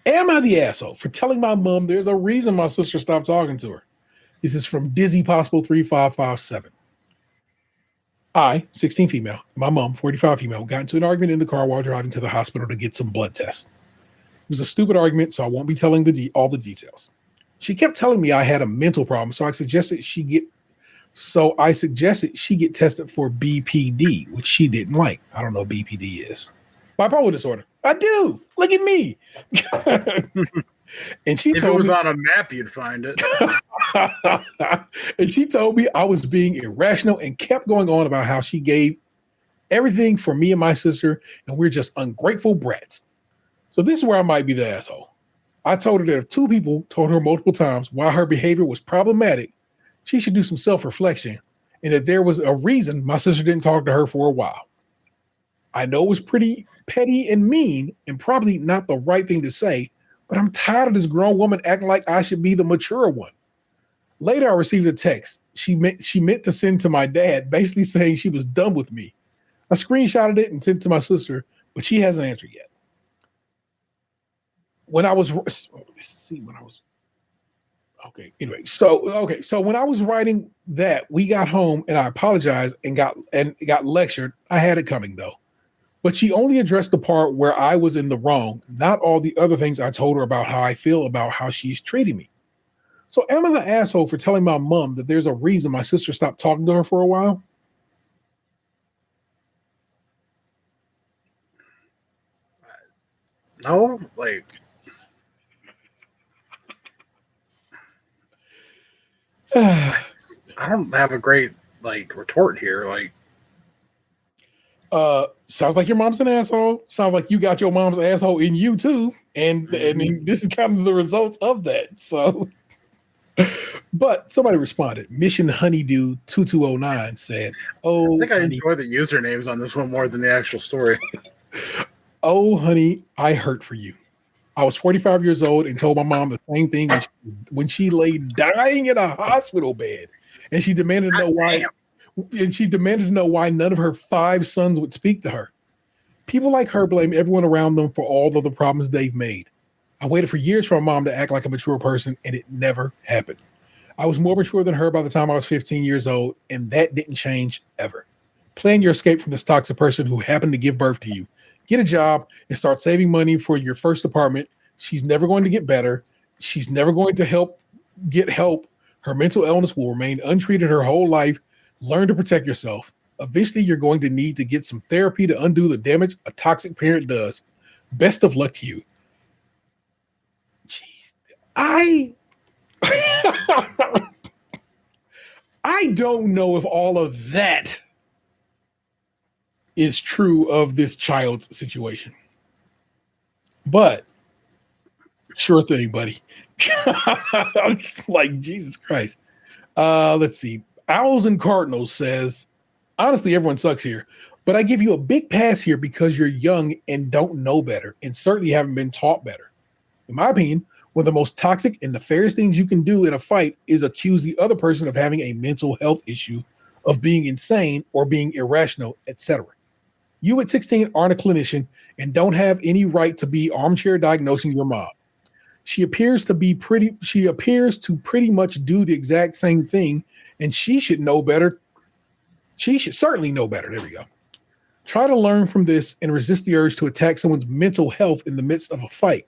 Am I the asshole for telling my mom there's a reason my sister stopped talking to her? This is from Dizzy Possible 3557. I, 16 female, my mom, 45 female, got into an argument in the car while driving to the hospital to get some blood tests. It was a stupid argument, so I won't be telling all the details. She kept telling me I had a mental problem, so I suggested she get tested for BPD, which she didn't like. I don't know what BPD is. Bipolar disorder. I do. Look at me. And she If it told was me, on a map, you'd find it. and she told me I was being irrational and kept going on about how she gave everything for me and my sister, and we're just ungrateful brats. So this is where I might be the asshole. I told her that if two people told her multiple times why her behavior was problematic, she should do some self-reflection, and that there was a reason my sister didn't talk to her for a while. I know it was pretty petty and mean and probably not the right thing to say, but I'm tired of this grown woman acting like I should be the mature one. Later, I received a text she meant to send to my dad, basically saying she was done with me. I screenshotted it and sent it to my sister, but she hasn't answered yet. So when I was writing that, we got home and I apologized and got lectured. I had it coming though. But she only addressed the part where I was in the wrong, not all the other things I told her about how I feel about how she's treating me. So am I the asshole for telling my mom that there's a reason my sister stopped talking to her for a while? No, like I don't have a great retort here. Sounds like your mom's an asshole. Sounds like you got your mom's asshole in you too. And this is kind of the results of that. So, but somebody responded. Mission Honeydew 2209 said, "Oh, I think I enjoy the usernames on this one more than the actual story." Oh, honey, I hurt for you. I was 45 years old and told my mom the same thing when she lay dying in a hospital bed, and she demanded to know why. And she demanded to know why none of her 5 sons would speak to her. People like her blame everyone around them for all of the problems they've made. I waited for years for my mom to act like a mature person, and it never happened. I was more mature than her by the time I was 15 years old, and that didn't change ever. Plan your escape from this toxic person who happened to give birth to you. Get a job and start saving money for your first apartment. She's never going to get better. She's never going to get help. Her mental illness will remain untreated her whole life. Learn to protect yourself. Eventually, you're going to need to get some therapy to undo the damage a toxic parent does. Best of luck to you." Jeez, I don't know if all of that is true of this child's situation, but sure thing, buddy. I'm just like, Jesus Christ. Let's see. Owls and Cardinals says, honestly, everyone sucks here, but I give you a big pass here because you're young and don't know better and certainly haven't been taught better. In my opinion, one of the most toxic and nefarious things you can do in a fight is accuse the other person of having a mental health issue, of being insane or being irrational, etc. You at 16 aren't a clinician and don't have any right to be armchair diagnosing your mom. She appears to pretty much do the exact same thing, and she should know better. She should certainly know better. There we go. Try to learn from this and resist the urge to attack someone's mental health in the midst of a fight.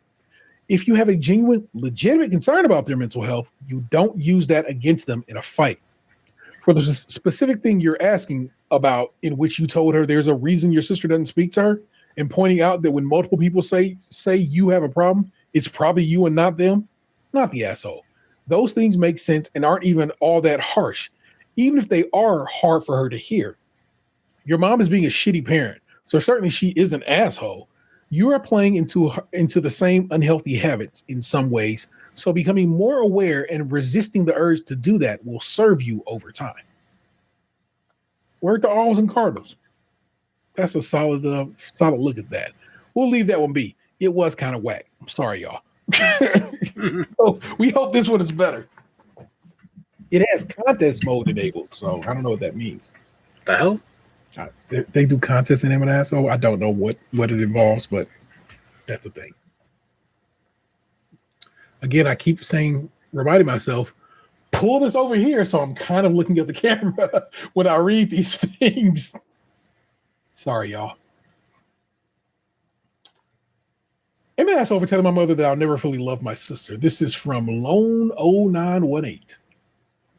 If you have a genuine, legitimate concern about their mental health, you don't use that against them in a fight. For the specific thing you're asking about, in which you told her there's a reason your sister doesn't speak to her, and pointing out that when multiple people say you have a problem, it's probably you and not them, not the asshole. Those things make sense and aren't even all that harsh, even if they are hard for her to hear. Your mom is being a shitty parent, so certainly she is an asshole. You are playing into the same unhealthy habits in some ways, so becoming more aware and resisting the urge to do that will serve you over time. Word to Owls and Cardinals. That's a solid look at that. We'll leave that one be. It was kind of whack. I'm sorry, y'all. So we hope this one is better. It has contest mode enabled, so I don't know what that means. The hell? They do contests in M&A, so I don't know what it involves, but that's the thing. Again, I keep reminding myself, pull this over here, so I'm kind of looking at the camera when I read these things. Sorry, y'all. I'm an asshole for telling my mother that I'll never fully love my sister. This is from Lone0918.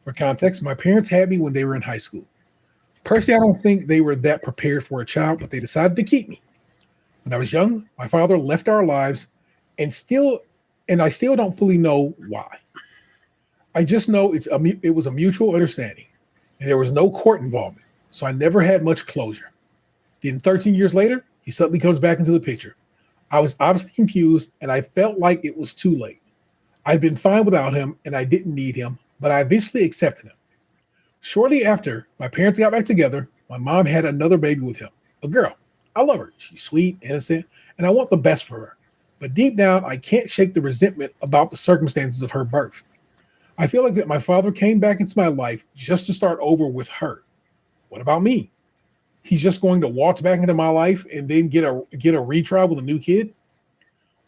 For context, my parents had me when they were in high school. Personally, I don't think they were that prepared for a child, but they decided to keep me. When I was young, my father left our lives and still and I still don't fully know why. I just know it was a mutual understanding and there was no court involvement. So I never had much closure. Then 13 years later, he suddenly comes back into the picture. I was obviously confused and I felt like it was too late. I'd been fine without him and I didn't need him, but I eventually accepted him. Shortly after my parents got back together, my mom had another baby with him, a girl. I love her. She's sweet, innocent, and I want the best for her. But deep down, I can't shake the resentment about the circumstances of her birth. I feel like that my father came back into my life just to start over with her. What about me? He's just going to waltz back into my life and then get a retrial with a new kid?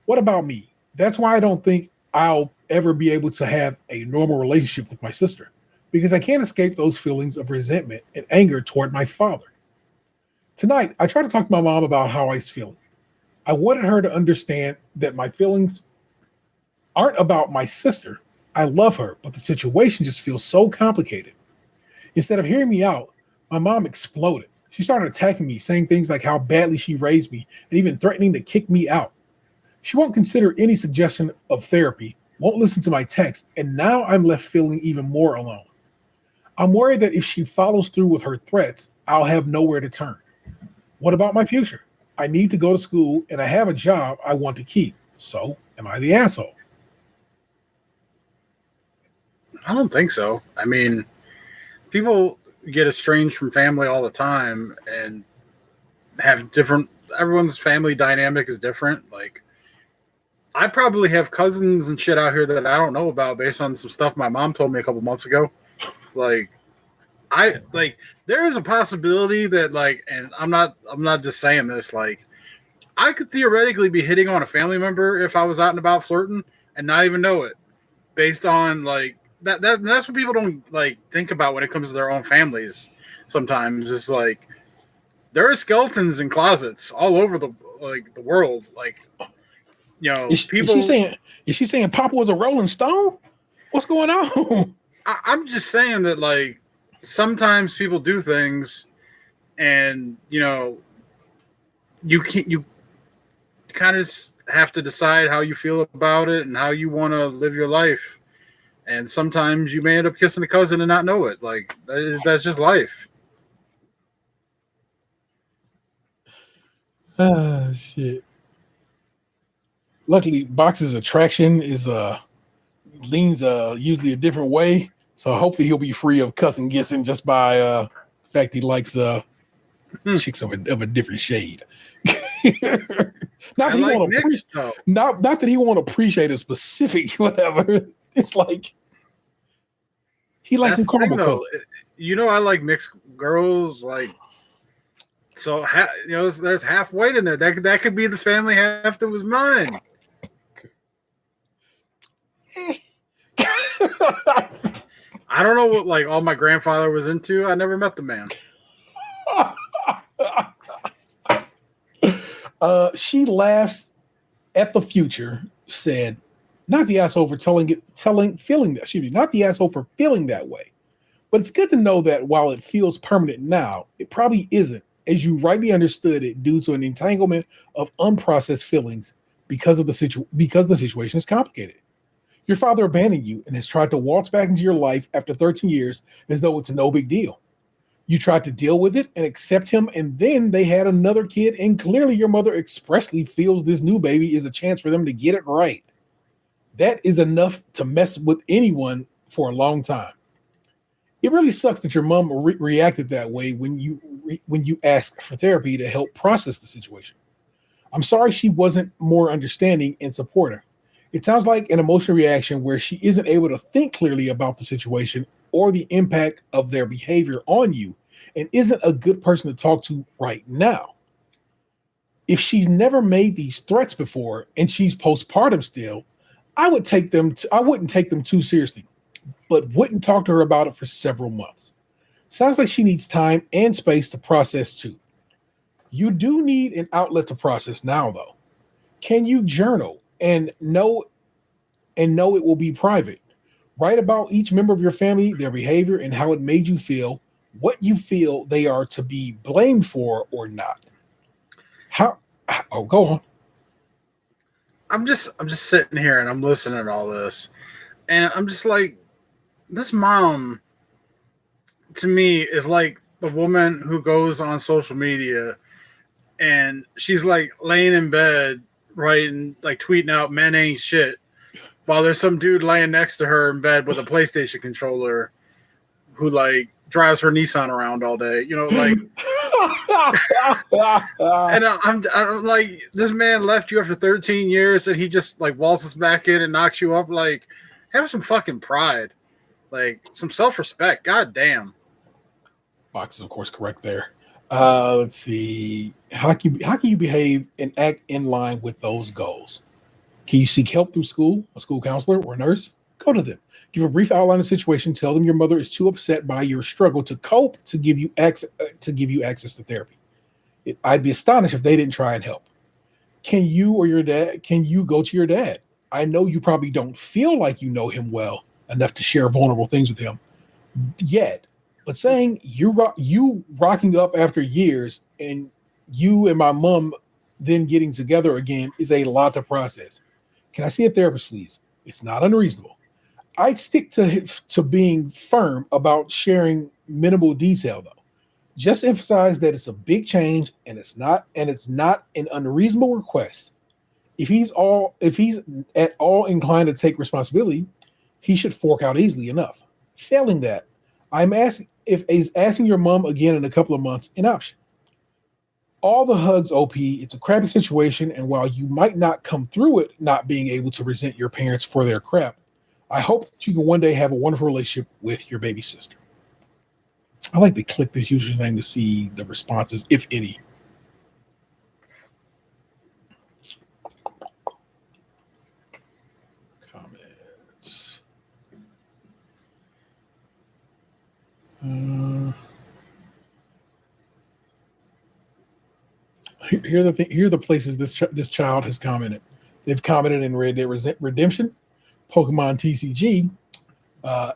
What about me? That's why I don't think I'll ever be able to have a normal relationship with my sister, because I can't escape those feelings of resentment and anger toward my father. Tonight, I tried to talk to my mom about how I was feeling. I wanted her to understand that my feelings aren't about my sister. I love her, but the situation just feels so complicated. Instead of hearing me out, my mom exploded. She started attacking me, saying things like how badly she raised me, and even threatening to kick me out. She won't consider any suggestion of therapy, won't listen to my text, and now I'm left feeling even more alone. I'm worried that if she follows through with her threats, I'll have nowhere to turn. What about my future? I need to go to school and I have a job I want to keep. So, am I the asshole? I don't think so. I mean, people get estranged from family all the time and have different, everyone's family dynamic is different. Like, I probably have cousins and shit out here that I don't know about based on some stuff my mom told me a couple months ago. Like, there is a possibility that, like, and I'm not just saying this, like, I could theoretically be hitting on a family member if I was out and about flirting and not even know it, based on like that's what people don't like think about when it comes to their own families. Sometimes it's like there are skeletons in closets all over the world. Like, you know, people. Is she saying Papa was a Rolling Stone? What's going on? I'm just saying that, like, sometimes people do things, and you know, you kind of have to decide how you feel about it and how you want to live your life. And sometimes you may end up kissing a cousin and not know it. Like, that's just life. Ah, shit. Luckily, Box's attraction is leans usually a different way. So hopefully he'll be free of cussing Gissin just by the fact he likes chicks of a different shade. Not that he won't appreciate a specific whatever. It's like he likes the caramel color. You know, I like mixed girls. Like, so you know, there's half white in there. That could be the family half that was mine. I don't know what like all my grandfather was into. I never met the man. She laughs at the future, said, not the asshole for not the asshole for feeling that way. But it's good to know that while it feels permanent now, it probably isn't, as you rightly understood it, due to an entanglement of unprocessed feelings because the situation is complicated. Your father abandoned you and has tried to waltz back into your life after 13 years as though it's no big deal. You tried to deal with it and accept him, and then they had another kid, and clearly your mother expressly feels this new baby is a chance for them to get it right. That is enough to mess with anyone for a long time. It really sucks that your mom reacted that way when you asked for therapy to help process the situation. I'm sorry she wasn't more understanding and supportive. It sounds like an emotional reaction where she isn't able to think clearly about the situation or the impact of their behavior on you and isn't a good person to talk to right now. If she's never made these threats before and she's postpartum still, I wouldn't take them too seriously, but wouldn't talk to her about it for several months. Sounds like she needs time and space to process too. You do need an outlet to process now, though. Can you journal and know it will be private? Write about each member of your family, their behavior, and how it made you feel, what you feel they are to be blamed for or not. Oh, go on. I'm just sitting here and I'm listening to all this, and I'm just like, this mom to me is like the woman who goes on social media and she's like laying in bed writing, like tweeting out "men ain't shit," while there's some dude laying next to her in bed with a PlayStation controller who like drives her Nissan around all day, like. And I'm like, this man left you after 13 years and he just like waltzes back in and knocks you up. Like, have some fucking pride, like some self-respect. God damn. Box is of course correct there. Let's see. How can you behave and act in line with those goals? Can you seek help through school, a school counselor, or a nurse? Go to them. Give a brief outline of the situation. Tell them your mother is too upset by your struggle to cope to give you access to therapy. I'd be astonished if they didn't try and help. Can you go to your dad? I know you probably don't feel like you know him well enough to share vulnerable things with him yet, but saying you rocking up after years and you and my mom then getting together again is a lot to process. Can I see a therapist, please? It's not unreasonable. I'd stick to being firm about sharing minimal detail, though. Just emphasize that it's a big change and it's not an unreasonable request. If he's at all inclined to take responsibility, he should fork out easily enough. Failing that, I'm asking if is asking your mom again in a couple of months an option. All the hugs, OP. It's a crappy situation, and while you might not come through it not being able to resent your parents for their crap, I hope that you can one day have a wonderful relationship with your baby sister. I like to click this username to see the responses, if any. Comments. Here are the places this child has commented. They've commented in Red Dead Redemption, Pokemon TCG,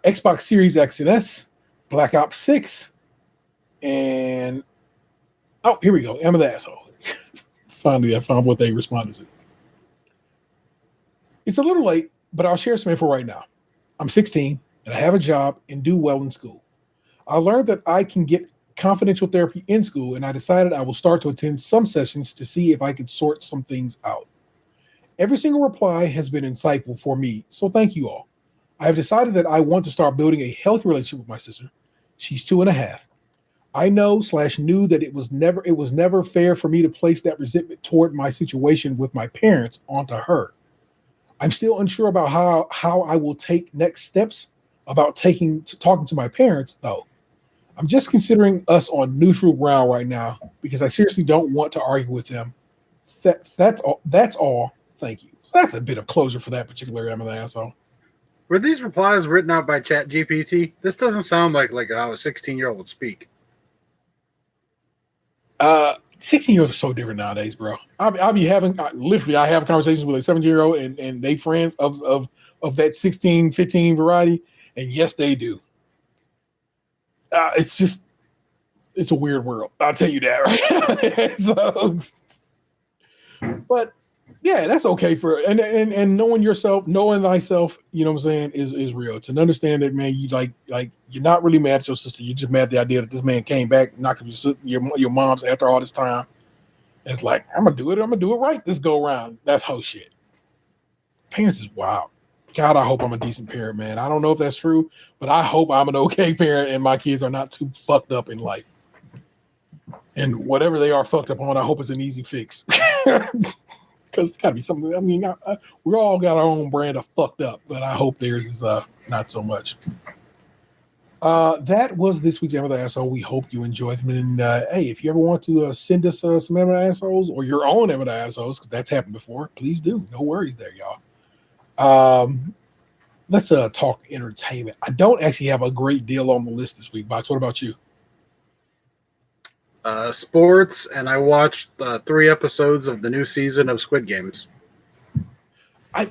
Xbox Series X and S, Black Ops 6, and here we go. Emma the asshole. Finally, I found what they responded to. It's a little late, but I'll share some info right now. I'm 16 and I have a job and do well in school. I learned that I can get confidential therapy in school, and I decided I will start to attend some sessions to see if I can sort some things out. Every single reply has been insightful for me, so thank you all. I have decided that I want to start building a healthy relationship with my sister. She's 2.5. I knew that it was never fair for me to place that resentment toward my situation with my parents onto her. I'm still unsure about how I will take next steps about talking to my parents, though. I'm just considering us on neutral ground right now because I seriously don't want to argue with them. That's all. That's all. Thank you. So that's a bit of closure for that particular Emma the asshole. Were these replies written out by ChatGPT? This doesn't sound like how a 16-year-old would speak. 16-year-olds are so different nowadays, bro. I'll be having I have conversations with a 17-year-old and they friends of that 16, 15 variety, and yes, they do. It's a weird world. I'll tell you that, right? So, but yeah, that's okay and knowing yourself, knowing thyself, you know what I'm saying, is real. To understand that, man, you like you're not really mad at your sister. You're just mad at the idea that this man came back, knocking your mom's after all this time. It's like, I'm gonna do it right this go around. That's whole shit. Parents is wild. God, I hope I'm a decent parent, man. I don't know if that's true, but I hope I'm an okay parent and my kids are not too fucked up in life. And whatever they are fucked up on, I hope it's an easy fix. Because it's got to be something. I mean, we all got our own brand of fucked up, but I hope theirs is not so much. That was this week's Emma the Asshole. We hope you enjoyed them. And hey, if you ever want to send us some Emma the Assholes or your own Emma the Assholes, because that's happened before, please do. No worries there, y'all. Let's talk entertainment. I don't actually have a great deal on the list this week, Box. What about you? Sports, and I watched 3 episodes of the new season of Squid Games. I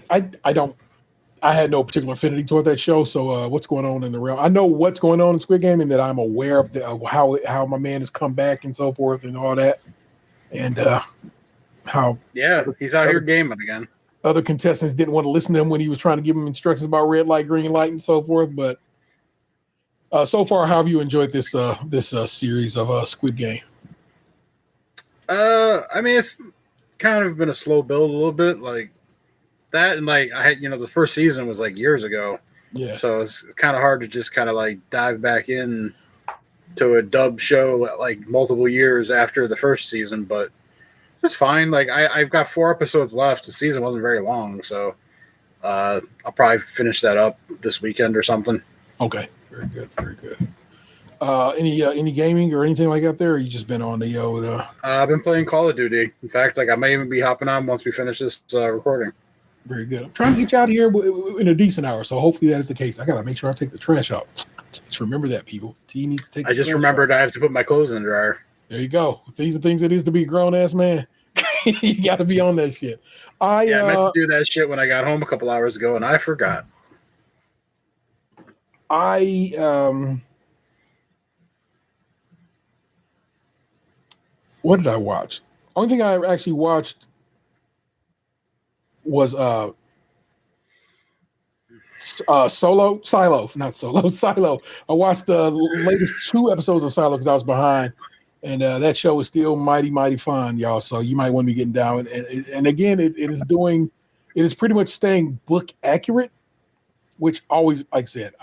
had no particular affinity toward that show. So what's going on in the realm? I know what's going on in Squid Game and that I'm aware of how my man has come back and so forth and all that. And how he's out here gaming again. Other contestants didn't want to listen to him when he was trying to give them instructions about red light, green light, and so forth. But so far, how have you enjoyed this series of Squid Game? I mean, it's kind of been a slow build a little bit, like that, and like I had, the first season was like years ago. Yeah. So it's kind of hard to just kind of like dive back in to a dub show like multiple years after the first season, but it's fine. Like I've got 4 episodes left. The season wasn't very long, so I'll probably finish that up this weekend or something. Okay, very good, very good. Any gaming or anything like that there? Or you just been on the old? I've been playing Call of Duty. In fact, like I may even be hopping on once we finish this recording. Very good. I'm trying to get you out of here in a decent hour, so hopefully that is the case. I gotta make sure I take the trash out. Just remember that, people. T needs to take. I just remembered I have to put my clothes in the dryer. There you go. If these are things it is to be a grown ass man. You got to be on that shit. I meant to do that shit when I got home a couple hours ago, and I forgot. What did I watch? Only thing I actually watched was Silo. I watched the latest 2 episodes of Silo because I was behind. And that show is still mighty, mighty fun, y'all. So you might want to be getting down. And again, it is pretty much staying book accurate, which always, like I said,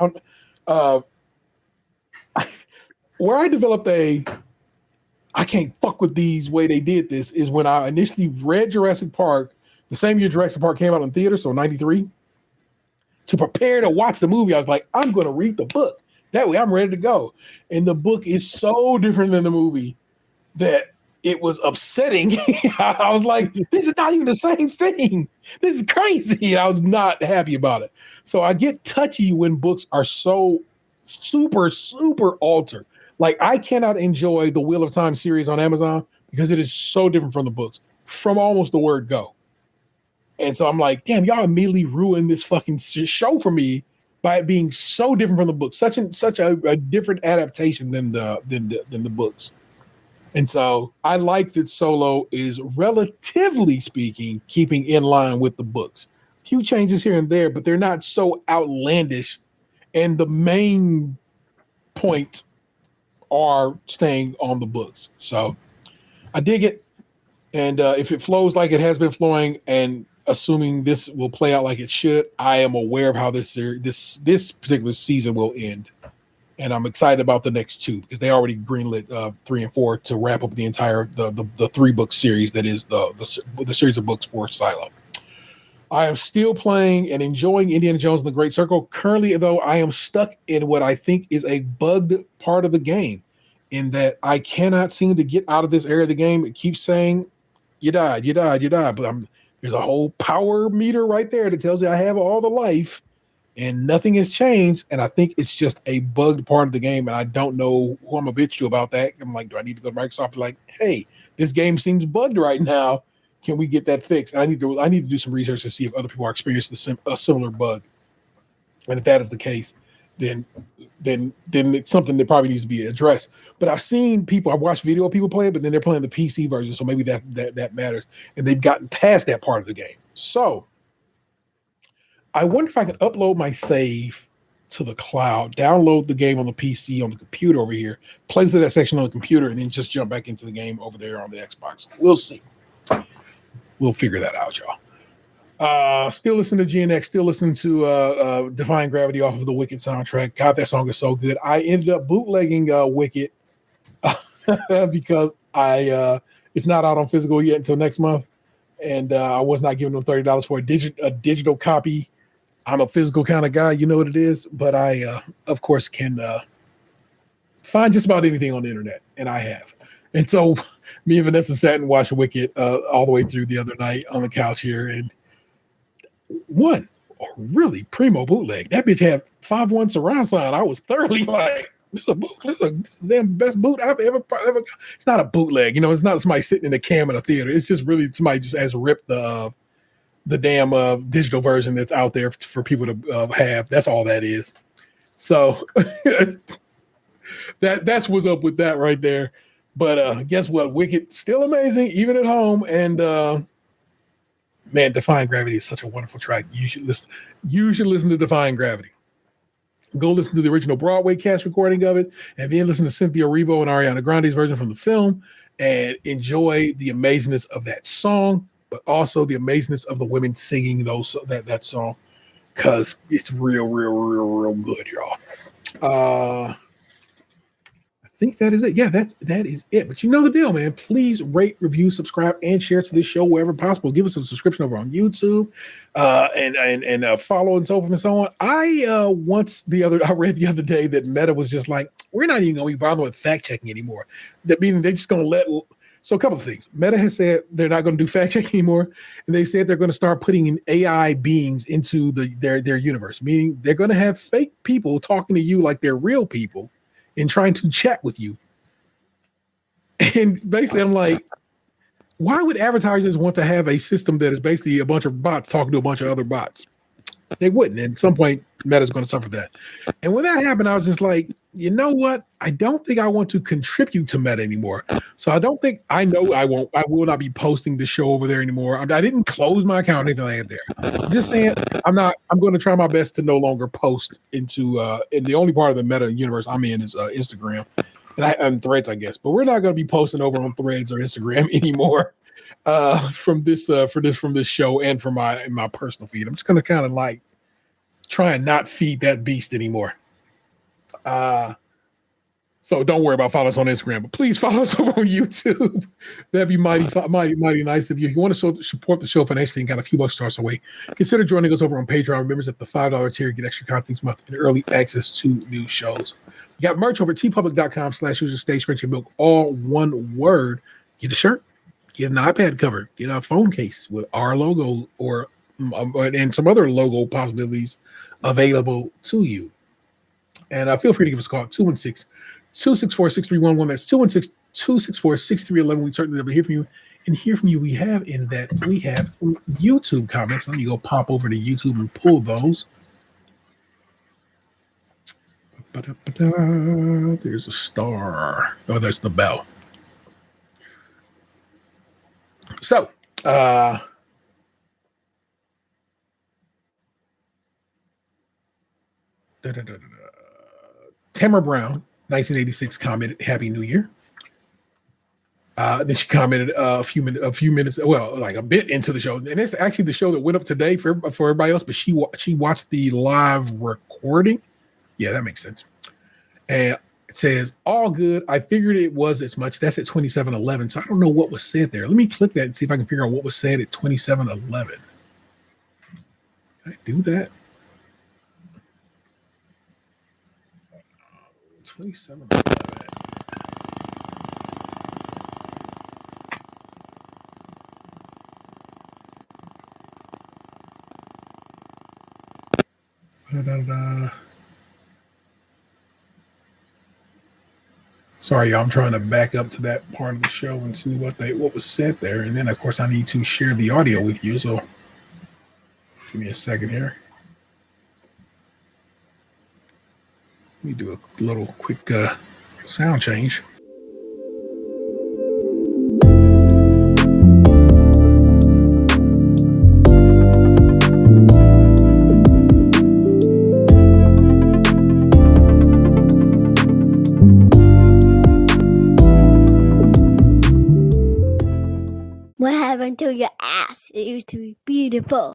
where I developed I can't fuck with these way they did this is when I initially read Jurassic Park, the same year Jurassic Park came out in theater, so 93. To prepare to watch the movie, I was like, I'm going to read the book. That way I'm ready to go. And the book is so different than the movie that it was upsetting. I was like, this is not even the same thing. This is crazy. And I was not happy about it. So I get touchy when books are so super, super altered. Like I cannot enjoy the Wheel of Time series on Amazon because it is so different from the books, from almost the word go. And so I'm like, damn, y'all immediately ruined this fucking show for me by it being so different from the book, such a different adaptation than the books. And so I like that Solo is, relatively speaking, keeping in line with the books. A few changes here and there, but they're not so outlandish. And the main point are staying on the books. So I dig it. And if it flows like it has been flowing, and assuming this will play out like it should, I am aware of how this particular season will end, and I'm excited about the next 2 because they already greenlit 3 and 4 to wrap up the entire the 3-book series that is the series of books for Silo. I am still playing and enjoying Indiana Jones and the Great Circle. Currently, though, I am stuck in what I think is a bugged part of the game, in that I cannot seem to get out of this area of the game. It keeps saying, "You died, you died, you died," but there's a whole power meter right there that tells you I have all the life, and nothing has changed. And I think it's just a bugged part of the game, and I don't know who I'm a bitch to about that. I'm like, do I need to go to Microsoft and like, hey, this game seems bugged right now. Can we get that fixed? And I need to do some research to see if other people are experiencing a similar bug. And if that is the case, then it's something that probably needs to be addressed. But I've watched video of people play it, but then they're playing the PC version, so maybe that matters. And they've gotten past that part of the game. So I wonder if I can upload my save to the cloud, download the game on the PC on the computer over here, play through that section on the computer, and then just jump back into the game over there on the Xbox. We'll see. We'll figure that out, y'all. Still listening to GNX, still listening to Defying Gravity off of the Wicked soundtrack. God, that song is so good. I ended up bootlegging Wicked because it's not out on physical yet until next month, and I was not giving them $30 for a digital copy. I'm a physical kind of guy, you know what it is, but I of course can find just about anything on the internet, and I have. And so me and Vanessa sat and watched Wicked all the way through the other night on the couch here, and one really primo bootleg. That bitch had 5.1 surround sound. I was thoroughly like, this is the damn best boot I've ever got. It's not a bootleg, it's not somebody sitting in a cam in a theater. It's just really somebody just has ripped the damn digital version that's out there for people to have. That's all that is. So that's what's up with that right there. But guess what? Wicked still amazing, even at home. And man, Defying Gravity is such a wonderful track. You should listen. You should listen to Defying Gravity. Go listen to the original Broadway cast recording of it, and then listen to Cynthia Erivo and Ariana Grande's version from the film, and enjoy the amazingness of that song, but also the amazingness of the women singing that song, because it's real good, y'all. I think that is it. Yeah, that is it. But you know the deal, man. Please rate, review, subscribe, and share to this show wherever possible. Give us a subscription over on YouTube, and follow and so forth and so on. I read the other day that Meta was just like, we're not even going to be bothering with fact checking anymore. That meaning they're just going to let. So a couple of things. Meta has said they're not going to do fact checking anymore, and they said they're going to start putting in AI beings into their universe. Meaning they're going to have fake people talking to you like they're real people and trying to chat with you. And basically, I'm like, why would advertisers want to have a system that is basically a bunch of bots talking to a bunch of other bots? They wouldn't. And at some point, Meta's going to suffer that. And when that happened, I was just like, you know what? I don't think I want to contribute to Meta anymore. So I will not be posting the show over there anymore. I didn't close my account or anything like that there. I'm just saying I'm going to try my best to no longer post into and the only part of the Meta universe I'm in is Instagram and Threads, I guess. But we're not going to be posting over on Threads or Instagram anymore from this show and from my personal feed. I'm just going to kind of like try and not feed that beast anymore. So don't worry about following us on Instagram, but please follow us over on YouTube. That'd be mighty nice of you. If you want to support the show financially and got a few bucks stars away, consider joining us over on Patreon. Members at the $5 tier get extra content each month and early access to new shows. You got merch over at tpublic.com/user stage Krunchy milk, all one word. Get a shirt, get an iPad cover, get a phone case with our logo or and some other logo possibilities available to you. And feel free to give us a call at 216-264-6311. That's 216-264-6311. We certainly love to hear from you. And hear from you, we have YouTube comments. Let me go pop over to YouTube and pull those. There's a star. Oh, that's the bell. So, Tamara Brown, 1986, commented, "Happy New Year." Then she commented a few minutes, well, like a bit into the show, and it's actually the show that went up today for everybody else. But she watched the live recording. Yeah, that makes sense. And it says, "All good. I figured it was as much." That's at 27:11. So I don't know what was said there. Let me click that and see if I can figure out what was said at 27:11. Can I do that? 27:11. Sorry, y'all, I'm trying to back up to that part of the show and see what was said there. And then, of course, I need to share the audio with you. So give me a second here. Let me do a little quick sound change. What happened to your ass? It used to be beautiful.